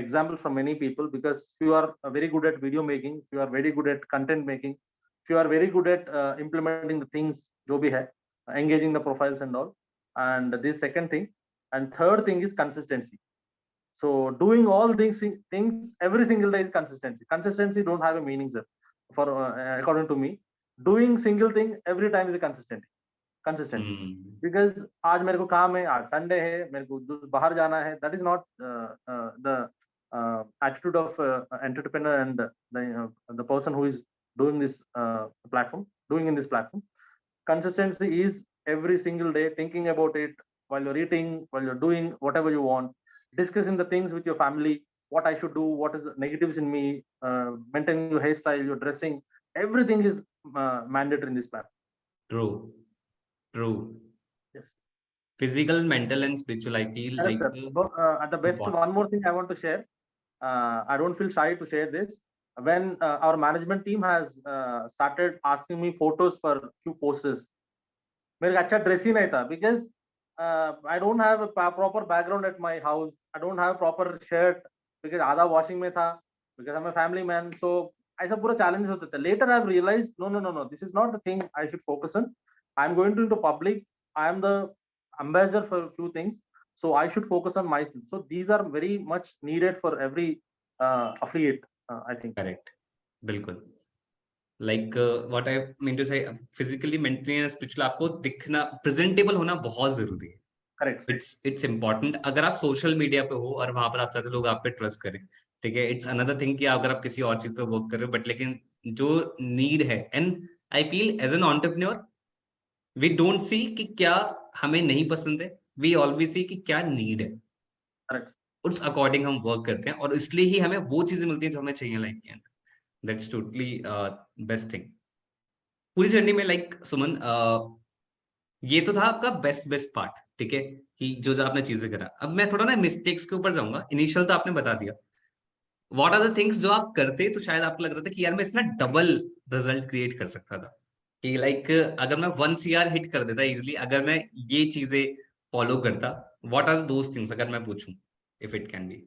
example from many people, because if you are very good at video making, if you are very good at content making, if you are very good at implementing the things jo bhi hai, engaging the profiles and all. And this second thing. And third thing is consistency. So doing all things every single day is consistency. Consistency don't have a meaning, sir. For according to me, doing single thing every time is a consistency. Hmm. Because आज मेरे को काम है, आज Sunday है, मेरे को बाहर जाना है, that is not the attitude of entrepreneur and the person who is doing this platform, doing in this platform. Consistency is every single day thinking about it while you're eating, while you're doing whatever you want, discussing the things with your family, what I should do, what is the negatives in me, maintaining your hairstyle, your dressing, everything is mandatory in this platform. True. True. Yes. Physical, mental and spiritual, I feel Correct, like sir. So, at the best, one more thing I want to share. I don't feel shy to share this. When our management team has started asking me photos for few posters, मेरे को अच्छा dress ही नहीं था, because I don't have a proper background at my house. I don't have proper shirt because आधा washing में था, because I'm a family man. So ऐसा पूरा challenges होते थे. Later I've realized no, this is not the thing I should focus on. I'm going to into public. I am the ambassador for a few things, so I should focus on my things. So these are very much needed for every affiliate, I think. Correct. बिल्कुल। Like what I mean to say, physically, mentally and spiritually आपको दिखना, presentable होना बहुत जरूरी है। Correct. It's important. अगर आप social media पे हो और वहां पर आप चाहते हो लोग आप पे ट्रस्ट करें, ठीक है, इट्स अनदर थिंग कि अगर आप किसी और चीज पे वर्क कर रहे हो, बट लेकिन जो नीड है, and I feel as an entrepreneur we don't see कि क्या हमें नहीं पसंद है, वी ऑलवेज सी कि क्या नीड है, Correct. उस अकॉर्डिंग हम वर्क करते हैं, और इसलिए ही हमें वो चीजें मिलती हैं जो हमें चाहिए लाइफ के अंदर। That's totally best thing. पूरी जर्नी में लाइक सुमन, ये तो था आपका बेस्ट बेस्ट पार्ट, ठीक है, कि जो जो आपने चीजें करा। अब मैं थोड़ा ना मिस्टेक्स के ऊपर जाऊंगा। इनिशियल तो आपने बता दिया, व्हाट आर द थिंग्स जो आप करते तो शायद आपको लग रहा था कि यार मैं इसमें डबल रिजल्ट क्रिएट कर सकता था, कि लाइक अगर मैं 1 CR हिट कर देता इजिली, अगर मैं ये चीजें फॉलो करता, व्हाट आर दोस थिंग्स, अगर मैं पूछूं, if it can be.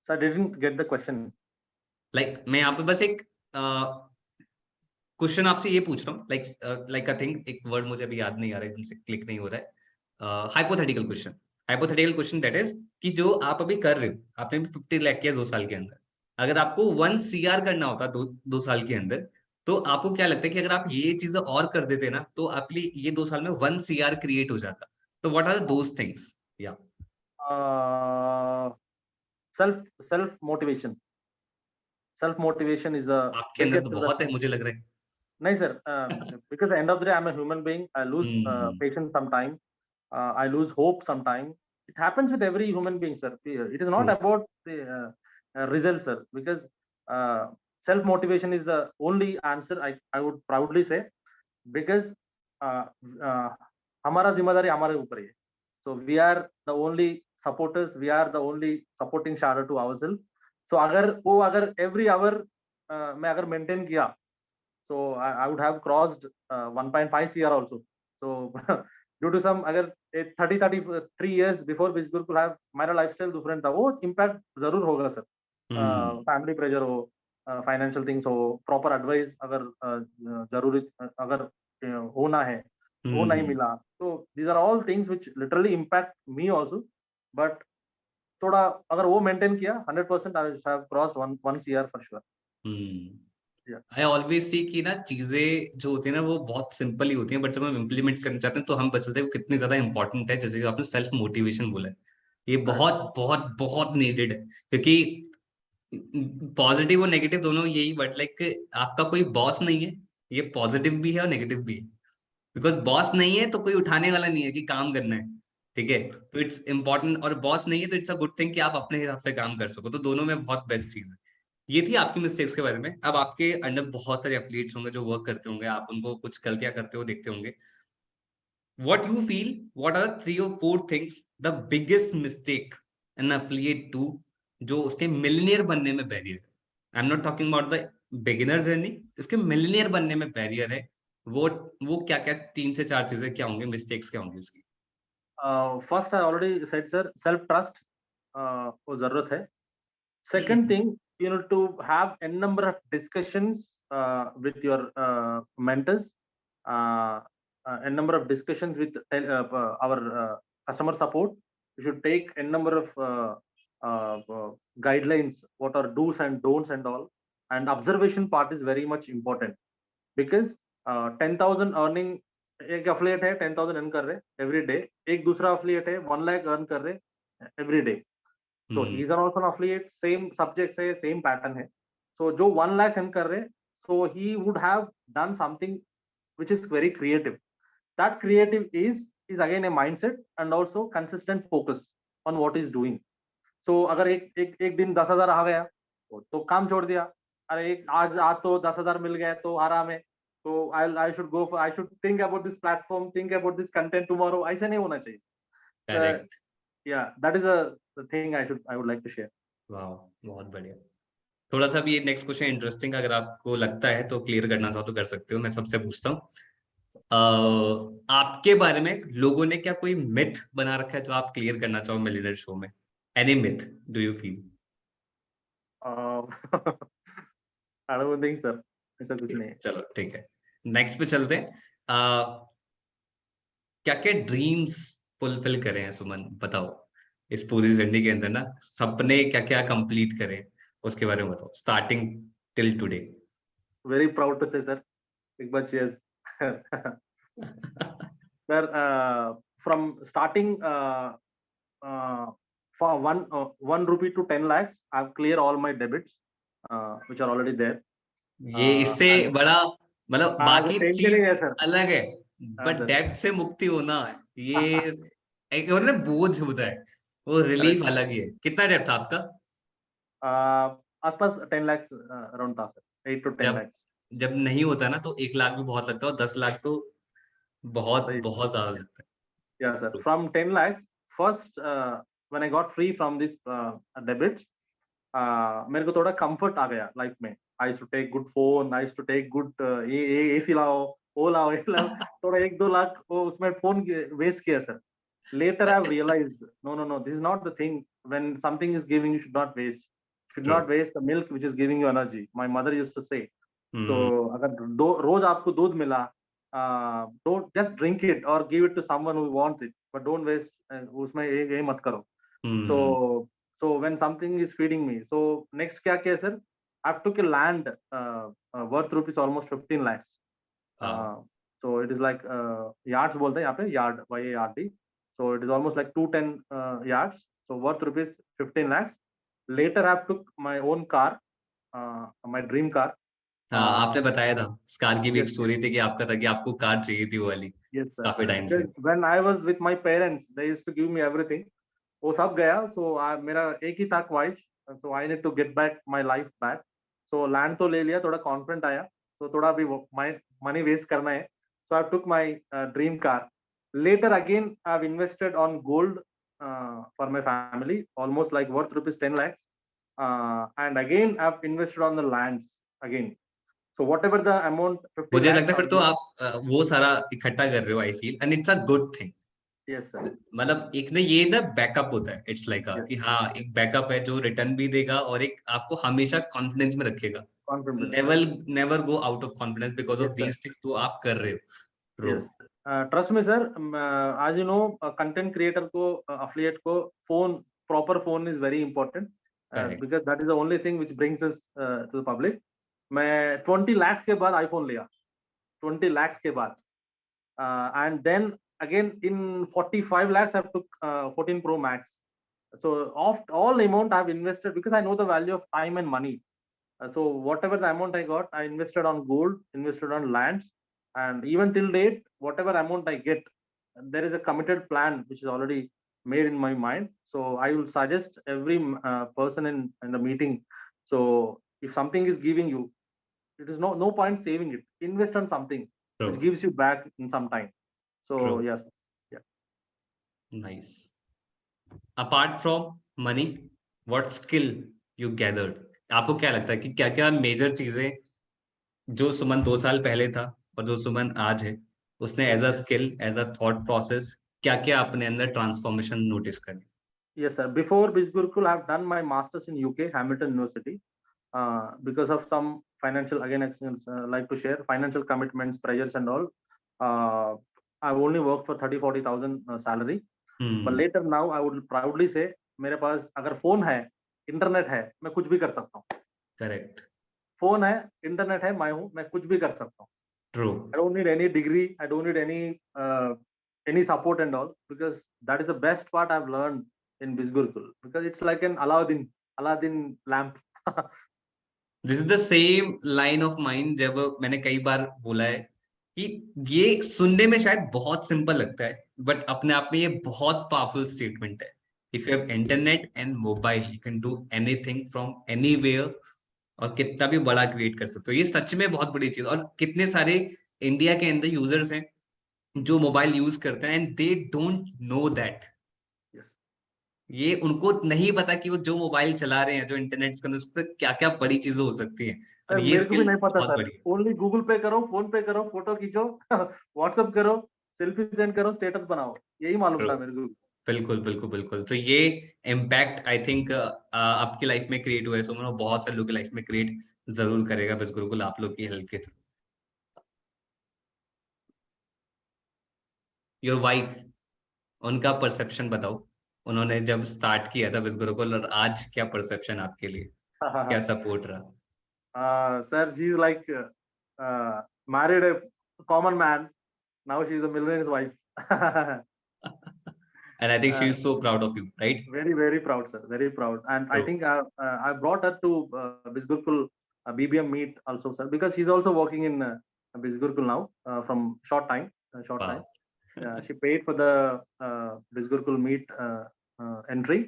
So I didn't get the question. Like मैं यहाँ पे बस एक क्वेश्चन आपसे ये पूछ रहा हूँ, लाइक आई थिंक एक वर्ड मुझे अभी याद नहीं आ रहा है, एकदम से क्लिक नहीं हो रहा है। Hypothetical question, hypothetical question that is कि जो आप अभी कर रहे हो, आपने भी 50 लाख किया 2 साल के अंदर, अगर आपको 1 CR करना होता दो साल के अंदर, तो आपको क्या लगता है कि अगर आप ये चीजें और कर देते ना, तो आपके लिए ये 2 साल में 1 CR क्रिएट हो जाता? तो व्हाट आर दोस थिंग्स? या Uh, self motivation. Self motivation is the आपके अंदर biggest तो in the बहुत है, मुझे लग रहा no sir, because at the end of the day I'm a human being. I lose है। patience sometime. I lose hope sometime. It happens with every human being, sir. It is not true. about the results, sir, because uh, self motivation is the only answer. I would proudly say, because uh, uh, हमारा जिम्मेदारी हमारे ऊपर ही है. So we are the only supporters. We are the only supporting shadow to ourselves. So अगर every hour मैं अगर maintain किया, so I would have crossed 1.5 CR also. So due to some अगर 33 years before बीस Gurukul have मेरा lifestyle different था, वो impact जरूर होगा सर. हम्म। फैमिली प्रेशर हो, फाइनेंशियल थिंग्स हो, प्रॉपर एडवाइस अगर जरूरी अगर होना है, वो नहीं हम्म। मिला, तो these are all things which literally impact me also. But थोड़ा अगर वो मेंटेन किया, 100% I have crossed 1 CR for sure. Hmm. Yeah I always see कि ना चीजें जो होती है ना वो बहुत सिंपल ही होती हैं, बट जब हम इम्प्लीमेंट करना चाहते हैं तो हम बचते हैं वो कितनी ज्यादा इंपॉर्टेंट है। जैसे कि आपने सेल्फ मोटिवेशन बोला है, ये करेक्ट. बहुत बहुत बहुत नीडेड है, क्योंकि पॉजिटिव और नेगेटिव दोनों यही, बट लाइक आपका कोई बॉस नहीं है, ये पॉजिटिव भी है और नेगेटिव भी है। बिकॉज बॉस नहीं है तो कोई उठाने वाला नहीं है कि काम करना है, ठीक है, तो इट्स इंपॉर्टेंट। और बॉस नहीं है तो इट्स अ गुड थिंग कि आप अपने हिसाब से काम कर सको, तो दोनों में बहुत बेस्ट चीज है। ये थी आपकी मिस्टेक्स के बारे में। अब आपके अंडर बहुत सारे एथलीट्स होंगे जो वर्क करते होंगे, आप उनको कुछ गलतियां करते हो देखते होंगे। What you feel, what are 3 or 4 things the biggest mistake an affiliate to, जो उसके मिलियनियर बनने में बैरियर है? I am not talking about the beginner journey, उसके मिलियनियर बनने में बैरियर है, वो क्या क्या 3 से 4 चीजें क्या होंगे, मिस्टेक्स क्या होंगी उसकी? First I already said sir, self trust वो जरूरत है. Second thing, you know, to have n number of discussions with your mentors, uh, n number of discussions with our customer support. You should take n number of guidelines, what are do's and don'ts and all. And observation part is very much important, because 10,000 earning, एक affiliate है 10,000 earn कर रहे every day, एक दूसरा affiliate है 1 lakh earn कर रहे every day. So he's hmm. also an affiliate, same subjects है, same pattern है. So जो 1 लाख earn कर रहे, so he would have done something which is very creative. That creative is again a mindset and also consistent focus on what he's doing. So अगर एक दिन 10,000 आ गया, तो काम छोड़ दिया. अरे एक आज तो 10,000 मिल गया तो आराम है. तो I should go for, I should think about this platform, think about this content tomorrow. ऐसे नहीं होना चाहिए. So correct. yeah, that is the thing I would like to share. वाह, बहुत बढ़िया। थोड़ा सा भी ये नेक्स्ट क्वेश्चन इंटरेस्टिंग, अगर आपको लगता है तो क्लियर करना चाहो तो कर सकते हो। मैं सबसे पूछता हूँ, आपके बारे में लोगों ने क्या कोई मिथ बना रखा है जो आप क्लियर करना चाहो मिलियनेयर शो में? Any myth do you feel? Uh, I don't think sir, ऐसा कुछ नहीं है. चलो ठीक है, नेक्स्ट पे चलते हैं। क्या क्या ड्रीम्स फुलफिल करे हैं सुमन, बताओ। इस पूरी जिंदगी के अंदर ना सपने क्या क्या कंप्लीट करे, उसके बारे में बताओ, starting till today. Very proud to say sir, एक बार cheers. Sir, from starting uh, for 1 rupee to 10 lakhs, I've cleared all my debits which are already there. ये इससे And बड़ा, मतलब आज बाकी टेंशन चीज नहीं है सर. अलग है, हाँ बट सर. डेब्ट से मुक्ति होना, ये एक और ना बोझ होता है, वो रिलीफ करेक्ट. अलग ही है। कितना डेब्ट था आपका? आसपास 10 lakhs अराउंड था सर, 8 to 10 जब lakhs. जब नहीं होता ना तो 1 लाख भी बहुत लगता है, और 10 लाख तो बहुत सही। बहुत ज्यादा लगता Yeah, sir. है। From 10 lakhs, first when I got free from this debits, मेरे को थोड़ा comfort आ गया लाइफ में. I used to take good phone, I used to take good AC लाओ, वो लाओ, ये लाओ. थोड़ा 1-2 लाख वो उसमें फोन वेस्ट किया sir. Later I've realized, no, this is not the thing. When something is giving, you should not waste. Should True. not waste the milk which is giving you energy. My mother used to say. So हम्म, अगर रोज आपको दूध मिला, don't just drink it or give it to someone who wants it, but don't waste. उसमें ये मत करो. So hmm, when something is feeding me, so next क्या किया sir? I took a land worth rupees almost 15 lakhs. हाँ, Uh, so it is like yards बोलते हैं यहाँ पे, yard, YARD. So it is almost like 210 yards. So worth rupees 15 lakhs. Later I took my own car, my dream car. हाँ, Uh, आपने बताया था car की भी एक yes, yes, स्टोरी थी कि आपका था कि आपको कार चाहिए थी वो वाली yes, sir. काफी टाइम से। Because when I was with my parents, they used to give me everything. वो सब गया, so मेरा एक ही था ख्वाहिश, so I need to get back my life back. So land तो ले लिया, थोड़ा confident आया, so थोड़ा भी my money waste करना है, so I took my dream car. Later again I've invested on gold for my family, almost like worth rupees 10 lakhs, and again I've invested on the lands again. So whatever the amount 15 मुझे lakhs लगता है फिर I've तो made. आप वो सारा इकट्ठा कर रहे हो, I feel, and it's a good thing. Yes sir. मतलब एक ना ये ना बैकअप होता है, इट्स लाइक Yes, कि हाँ एक बैकअप है जो रिटर्न भी देगा और एक आपको हमेशा कॉन्फिडेंस में रखेगा। confident. Never never go out of confidence because Yes of sir. These things जो आप कर रहे हो। True. Yes. Trust me, sir. As you know, content creator को, affiliate को, proper phone is very important, correct. because that is the only thing which brings us to the public. मैं 20 lakhs के बाद iPhone लिया, 20 lakhs के बाद, and then again in 45 lakhs I took 14 Pro Max. So of all amount I've invested because I know the value of time and money. So whatever the amount I got, I invested on gold, invested on lands, and even till date, whatever amount I get, there is a committed plan which is already made in my mind. So I will suggest every person in the meeting. So if something is giving you, it is no point saving it. Invest on something true. which gives you back in some time. True. So yes, yeah. Nice. Apart from money, what skill you gathered? आपको क्या लगता है कि क्या क्या major चीजें जो सुमन 2 साल पहले था और जो सुमन आज है, उसने Yes. As a skill, as a thought process, क्या क्या अपने अंदर ट्रांसफॉर्मेशन नोटिस करी? Yes, sir. Before Biz Gurukul, I've done my masters in UK, Hamilton University. Because of some financial, again, I like to share financial commitments, pressures, and all. Uh, I've only worked for 30-40,000 salary. But hmm. later now, I would proudly say, मेरे पास अगर phone है, internet है, मैं कुछ भी कर सकता हूँ. करेक्ट। फोन है, इंटरनेट है, मैं कुछ भी कर सकता हूँ. True. I don't need any degree. I don't need any support and all, because that is the best part I've learned in Bizgurkul, because it's like an Aladdin lamp. This is the same line of mind जब मैंने कई बार बोला है कि ये सुनने में शायद बहुत सिंपल लगता है, बट अपने आप में ये बहुत पावरफुल स्टेटमेंट है। If you have internet and mobile, you can do anything from anywhere, और कितना भी बड़ा क्रिएट कर सकते हो। ये सच में बहुत बड़ी चीज। और कितने सारे इंडिया के अंदर यूजर्स हैं जो मोबाइल यूज करते हैं and they don't know that. Yes. ये उनको नहीं पता कि वो जो मोबाइल चला रहे हैं, जो इंटरनेट के अंदर, उस पर क्या क्या बड़ी चीजें हो सकती हैं। और ये मेरे को भी स्किल नहीं पता बहुत सर. बड़ी है। ओनली गूगल पे करो, फोन पे करो, फोटो खींचो, व्हाट्सएप करो, सेल्फी सेंड करो, स्टेटस बनाओ. यही मालूम True. था मेरे को. बिल्कुल बिल्कुल बिल्कुल। तो ये इम्पैक्ट आई थिंक आपकी लाइफ में क्रिएट हुआ है, सो मैंने बहुत सारे लोगों की लाइफ में क्रिएट जरूर करेगा बस गुरुकुल आप लोग की हेल्प के थ्रू। योर वाइफ, उनका परसेप्शन बताओ। उन्होंने जब स्टार्ट किया था बस गुरुकुल, और आज क्या परसेप्शन आपके लिए, क्या सपोर्ट रहा? Sir, she's like married a common man. Now she's a millionaire's wife. And I think she uh, is so proud of you, right? very proud, sir. Very proud. And I think I brought her to Bizgurkul BBM meet also, sir, because she's also working in Bizgurkul now from short time. Short time. वाह। She paid for the Bizgurkul meet entry,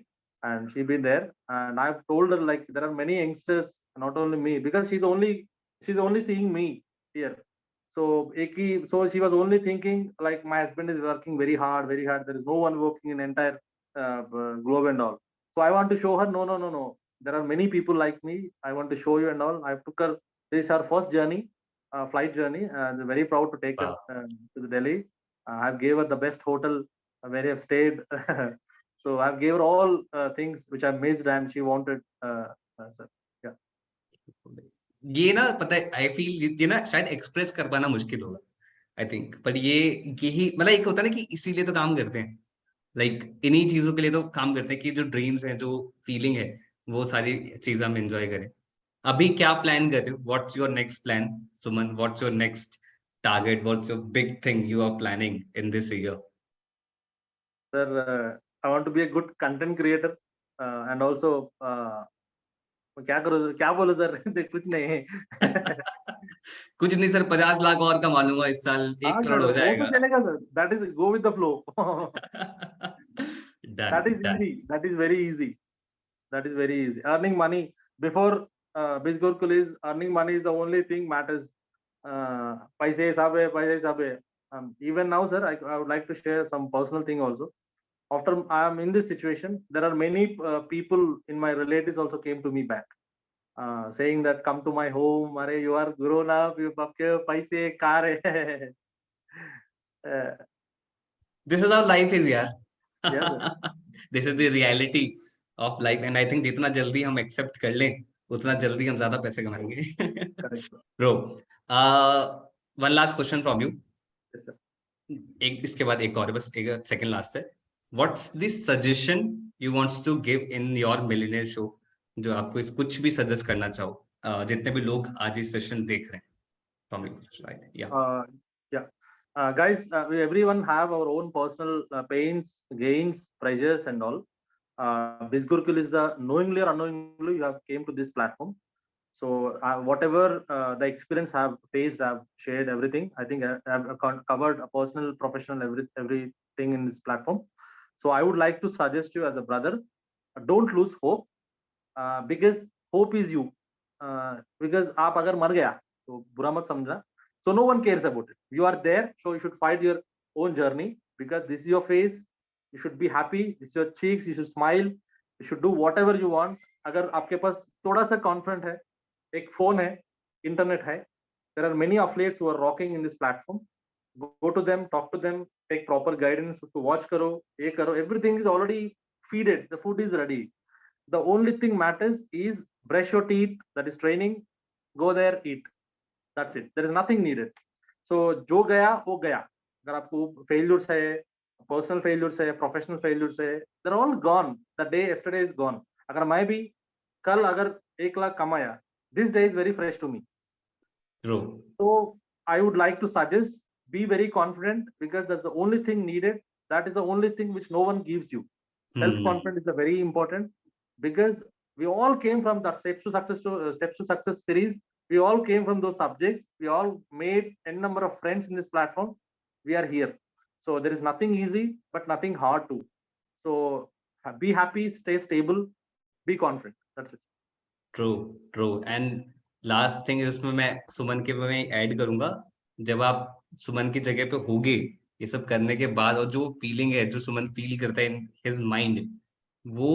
and she been there. And I've told her like there are many youngsters, not only me, because she's only seeing me here. So she was only thinking like my husband is working very hard, very hard. There is no one working in entire globe and all. So I want to show her, no, no, no, no. There are many people like me. I want to show you and all. I took her. This is her first journey, flight journey. I'm very proud to take her Wow. to the Delhi. I've gave her the best hotel where I've stayed. So I've gave her all things which I missed and she wanted. So, yeah. ये ना पता है I feel ये ना शायद express कर पाना मुश्किल होगा आई थिंक पर ये यही मतलब एक होता है ना कि इसीलिए तो काम करते हैं लाइक इन्हीं चीजों के लिए तो काम करते हैं कि जो ड्रीम्स हैं जो फीलिंग है वो सारी चीजें हम एंजॉय करें अभी क्या प्लान कर रहे हो what's your next plan Suman what's your next target what's your big thing you are planning in this year Sir, I want to be a good content creator and also क्या करूँ क्या बोलूं सर कुछ नहीं कुछ नहीं सर 50 लाख और कमा लूंगा इस साल हाँ 1 करोड़ सर हो वो तो जाएगा चलेगा sir that is go with the flow done that is done easy that is very easy that is very easy earning money before Bizgurkul is earning money is the only thing matters paise हिसाब है even now sir I would like to share some personal thing also after I am in this situation there are many people in my relatives also came to me back saying that come to my home are you are grown up you आपके पैसे कार है this is our life is यार yes sir. This is the reality of life and I think जितना जल्दी हम accept कर लें उतना जल्दी हम ज्यादा पैसे कमाएंगे Correct, sir. Bro one last question from you Yes, sir. एक इसके बाद एक और बस एक सेकंड लास्ट है what's the suggestion you wants to give in your millionaire show जो आपको इस कुछ भी सजेस्ट करना चाहो जितने भी लोग आज इस सेशन देख रहे हैं फ्रॉम यू राइट या Yeah. Guys, everyone have our own personal pains, gains, pleasures, and all. Bizgurkul is the knowingly or unknowingly you have came to this platform. So whatever the experience I have faced, I've shared everything. I think I have covered a personal, professional, everything in this platform. So I would like to suggest you as a brother, don't lose hope because hope is you. Because आप अगर मर गया तो बुरा मत समझना. So no one cares about it. You are there, so you should fight your own journey because this is your face. You should be happy. This is your cheeks. You should smile. You should do whatever you want. अगर आपके पास थोड़ा सा confident है, एक phone है, internet है, there are many affiliates who are rocking in this platform. Go to them, talk to them, take proper guidance. To watch करो, ये करो. Everything is already feeded. The food is ready. The only thing matters is brush your teeth. That is training. Go there, eat. That's it. There is nothing needed. So जो गया वो गया. अगर आपको failures है, personal failures है, professional failures है, they're all gone. The day yesterday is gone. अगर मैं भी कल अगर 1 लाख कमाया, this day is very fresh to me. True So I would like to suggest be very confident because that's the only thing needed. That is the only thing which no one gives you. Self-confidence is a very important because we all came from the steps to success series. We all came from those subjects. We all made n number of friends in this platform. We are here. So there is nothing easy, but nothing hard too. So be happy, stay stable, be confident. That's it. True true and last thing इसमें मैं सुमन के में add करूंगा जब आप सुमन की जगह पे होगे ये सब करने के बाद और जो फीलिंग है जो सुमन फील करता है इन हिज माइंड वो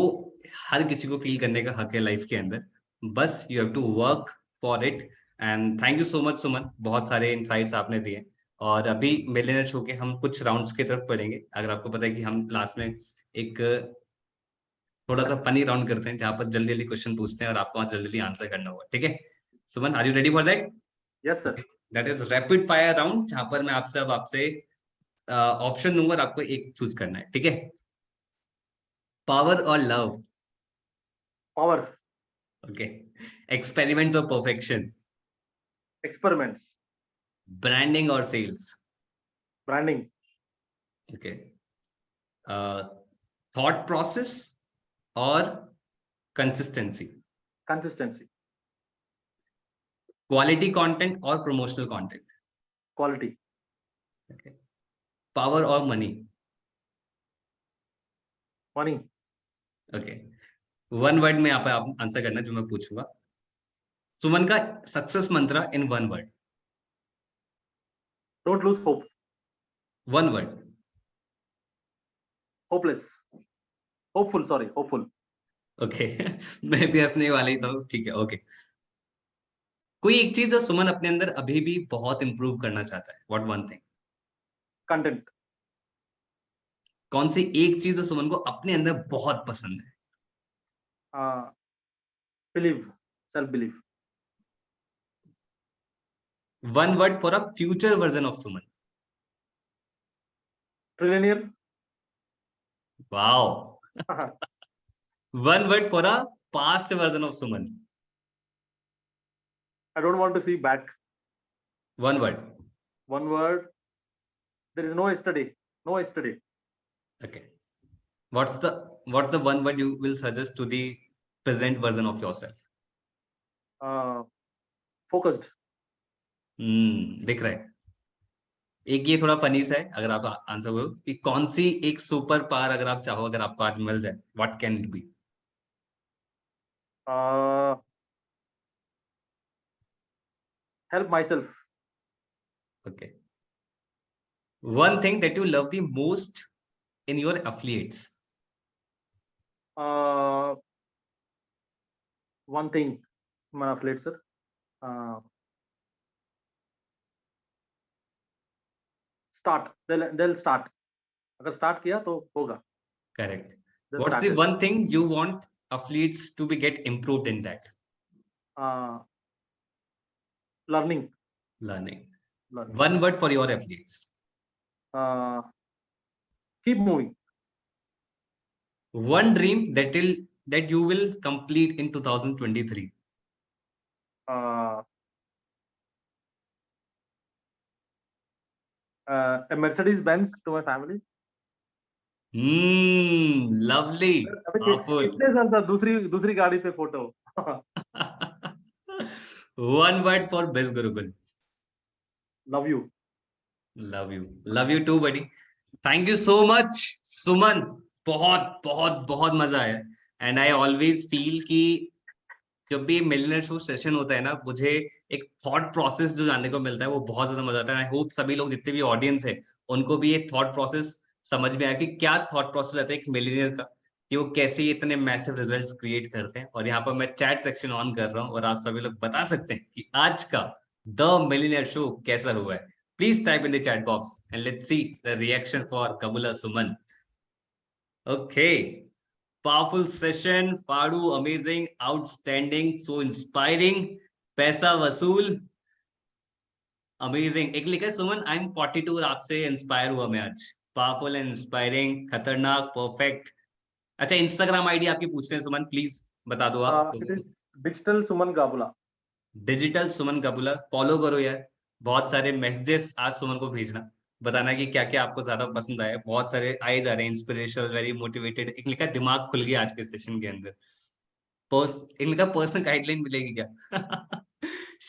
हर किसी को फील करने का हक है लाइफ के अंदर बस you have to work for it and thank you so much Suman बहुत सारे इनसाइट्स आपने दिए और अभी मिलियनेयर शो के हम कुछ राउंड्स की तरफ पढ़ेंगे अगर आपको पता है कि हम लास्ट में एक थोड़ा सा फनी राउंड करते हैं जहां पर जल्दी जल्दी क्वेश्चन पूछते हैं और आपको जल्दी जल्दी आंसर करना होगा ठीक है Suman are you ready for that Yes, sir. That is rapid fire round जहां पर मैं आपसे ऑप्शन दूंगा और आपको एक चूज करना है ठीक है पावर और लव Power. ओके एक्सपेरिमेंट्स और परफेक्शन Experiments. ब्रांडिंग और sales Branding. Okay thought process और कंसिस्टेंसी Consistency. क्वालिटी कंटेंट और promotional content Quality. Okay power और money Money. Okay one word में यहाँ पे आप आंसर करना जो मैं पूछूंगा सुमन का सक्सेस मंत्र in one word Don't lose hope. One word. Hopeless. Hopeful, sorry, hopeful. Okay मैं भी हंसने वाला ही था, ठीक है, ओके। कोई एक चीज जो सुमन अपने अंदर अभी भी बहुत इंप्रूव करना चाहता है, व्हाट वन थिंग? Content. कौन सी एक चीज जो सुमन को अपने अंदर बहुत पसंद है? Believe. Self-belief. One word for a future version of Suman. Trillionaire. Wow. One word for a past version of Suman. I don't want to see back. One word. One word. There is no yesterday. No yesterday. Okay. What's the one word you will suggest to the present version of yourself? Focused. दिख रहा है। एक ये थोड़ा funny सा है, अगर आप आंसर करो कि कौन सी एक सुपर पावर अगर आप चाहो, अगर आपको आज मिल जाए, what can it be? Help myself. Okay. One thing that you love the most in your affiliates. One thing, my affiliate sir. Start. They'll start. अगर start किया तो होगा. Correct. They'll What's start the it. one thing you want affiliates to be get improved in that? Learning. Learning. Learning. One word for your affiliates. Keep moving. One dream that you will complete in 2023. A Mercedes Benz to my family. Lovely. Powerful. कितने साल था दूसरी गाड़ी पे photo. One word for Biz Gurukul. Love you. Love you. Love you too, buddy. Thank you so much, Suman. बहुत बहुत बहुत मजा आया. एंड आई ऑलवेज फील कि जब भी मिलियनेयर शो सेशन होता है ना, मुझे एक थॉट प्रोसेस जो जानने को मिलता है वो बहुत ज्यादा मजा आता है. आई होप सभी लोग जितने भी ऑडियंस है उनको भी ये थॉट प्रोसेस समझ में आया कि क्या थॉट प्रोसेस रहता है एक मिलियनेयर का, कि वो कैसे इतने मैसिव रिजल्ट्स क्रिएट करते हैं. और यहाँ पर मैं चैट सेक्शन ऑन कर रहा हूँ और आप सभी लोग बता सकते हैं कि आज का द मिलियनेयर शो कैसा हुआ है. Please type in the chat box and let's see the reaction for Kabula Suman. Okay. Powerful session, Padu, amazing, outstanding, so inspiring, पैसा वसूल, अमेजिंग. एक लिखा है सुमन, आई एम 42 और आपसे इंस्पायर हुआ मैं आज. पावरफुल एंड इंस्पायरिंग, खतरनाक, परफेक्ट. अच्छा, इंस्टाग्राम आईडी आपकी पूछते हैं सुमन, प्लीज बता दो आप. It is digital Suman Gabula. Digital Suman Kabula, follow करो यार. बहुत सारे मैसेजेस आज सुमन को भेजना, बताना कि क्या क्या आपको ज्यादा पसंद आया. बहुत सारे आए जा रहे हैं, इंस्पिरेशनल, वेरी मोटिवेटेड. एक लिखा दिमाग खुल गया आज के सेशन के अंदर. इनका पर्सनल गाइडलाइन मिलेगी क्या?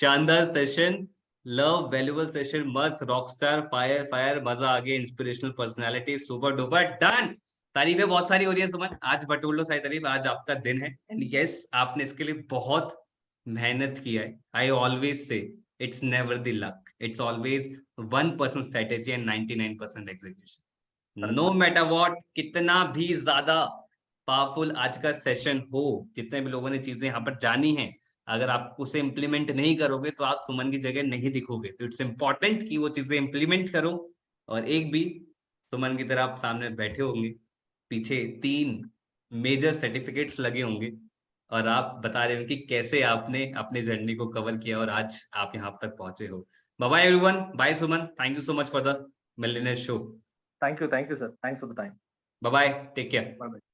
शानदार सेशन, लव, वैल्यूबल सेशन, मस्त, रॉकस्टार, फायर फायर, मजा आ गया, inspirational personality, super duper, done. तारीफें बहुत सारी हो रही है सुमन, आज बटोर लो सारी तारीफ. आज आपका दिन है एंड यस, आपने इसके लिए बहुत मेहनत किया है. I always say it's never the luck, it's always 1% strategy and 99% execution. No matter what, कितना भी ज्यादा पावरफुल आज का सेशन हो, जितने भी लोगों ने चीजें यहाँ पर जानी है, अगर आप उसे इम्प्लीमेंट नहीं करोगे तो आप सुमन की जगह नहीं दिखोगे. तो इट्स इंपॉर्टेंट कि वो चीजें इम्प्लीमेंट करो. और एक भी सुमन की तरह आप सामने बैठे होंगे, पीछे 3 मेजर सर्टिफिकेट्स लगे होंगे और आप बता रहे हो कि कैसे आपने अपनी जर्नी को कवर किया और आज आप यहाँ तक पहुंचे हो. Bye everyone, bye Suman, thank you so much for the millionaire show. Thank you sir. Thanks for the time. Bye, take care. Bye bye.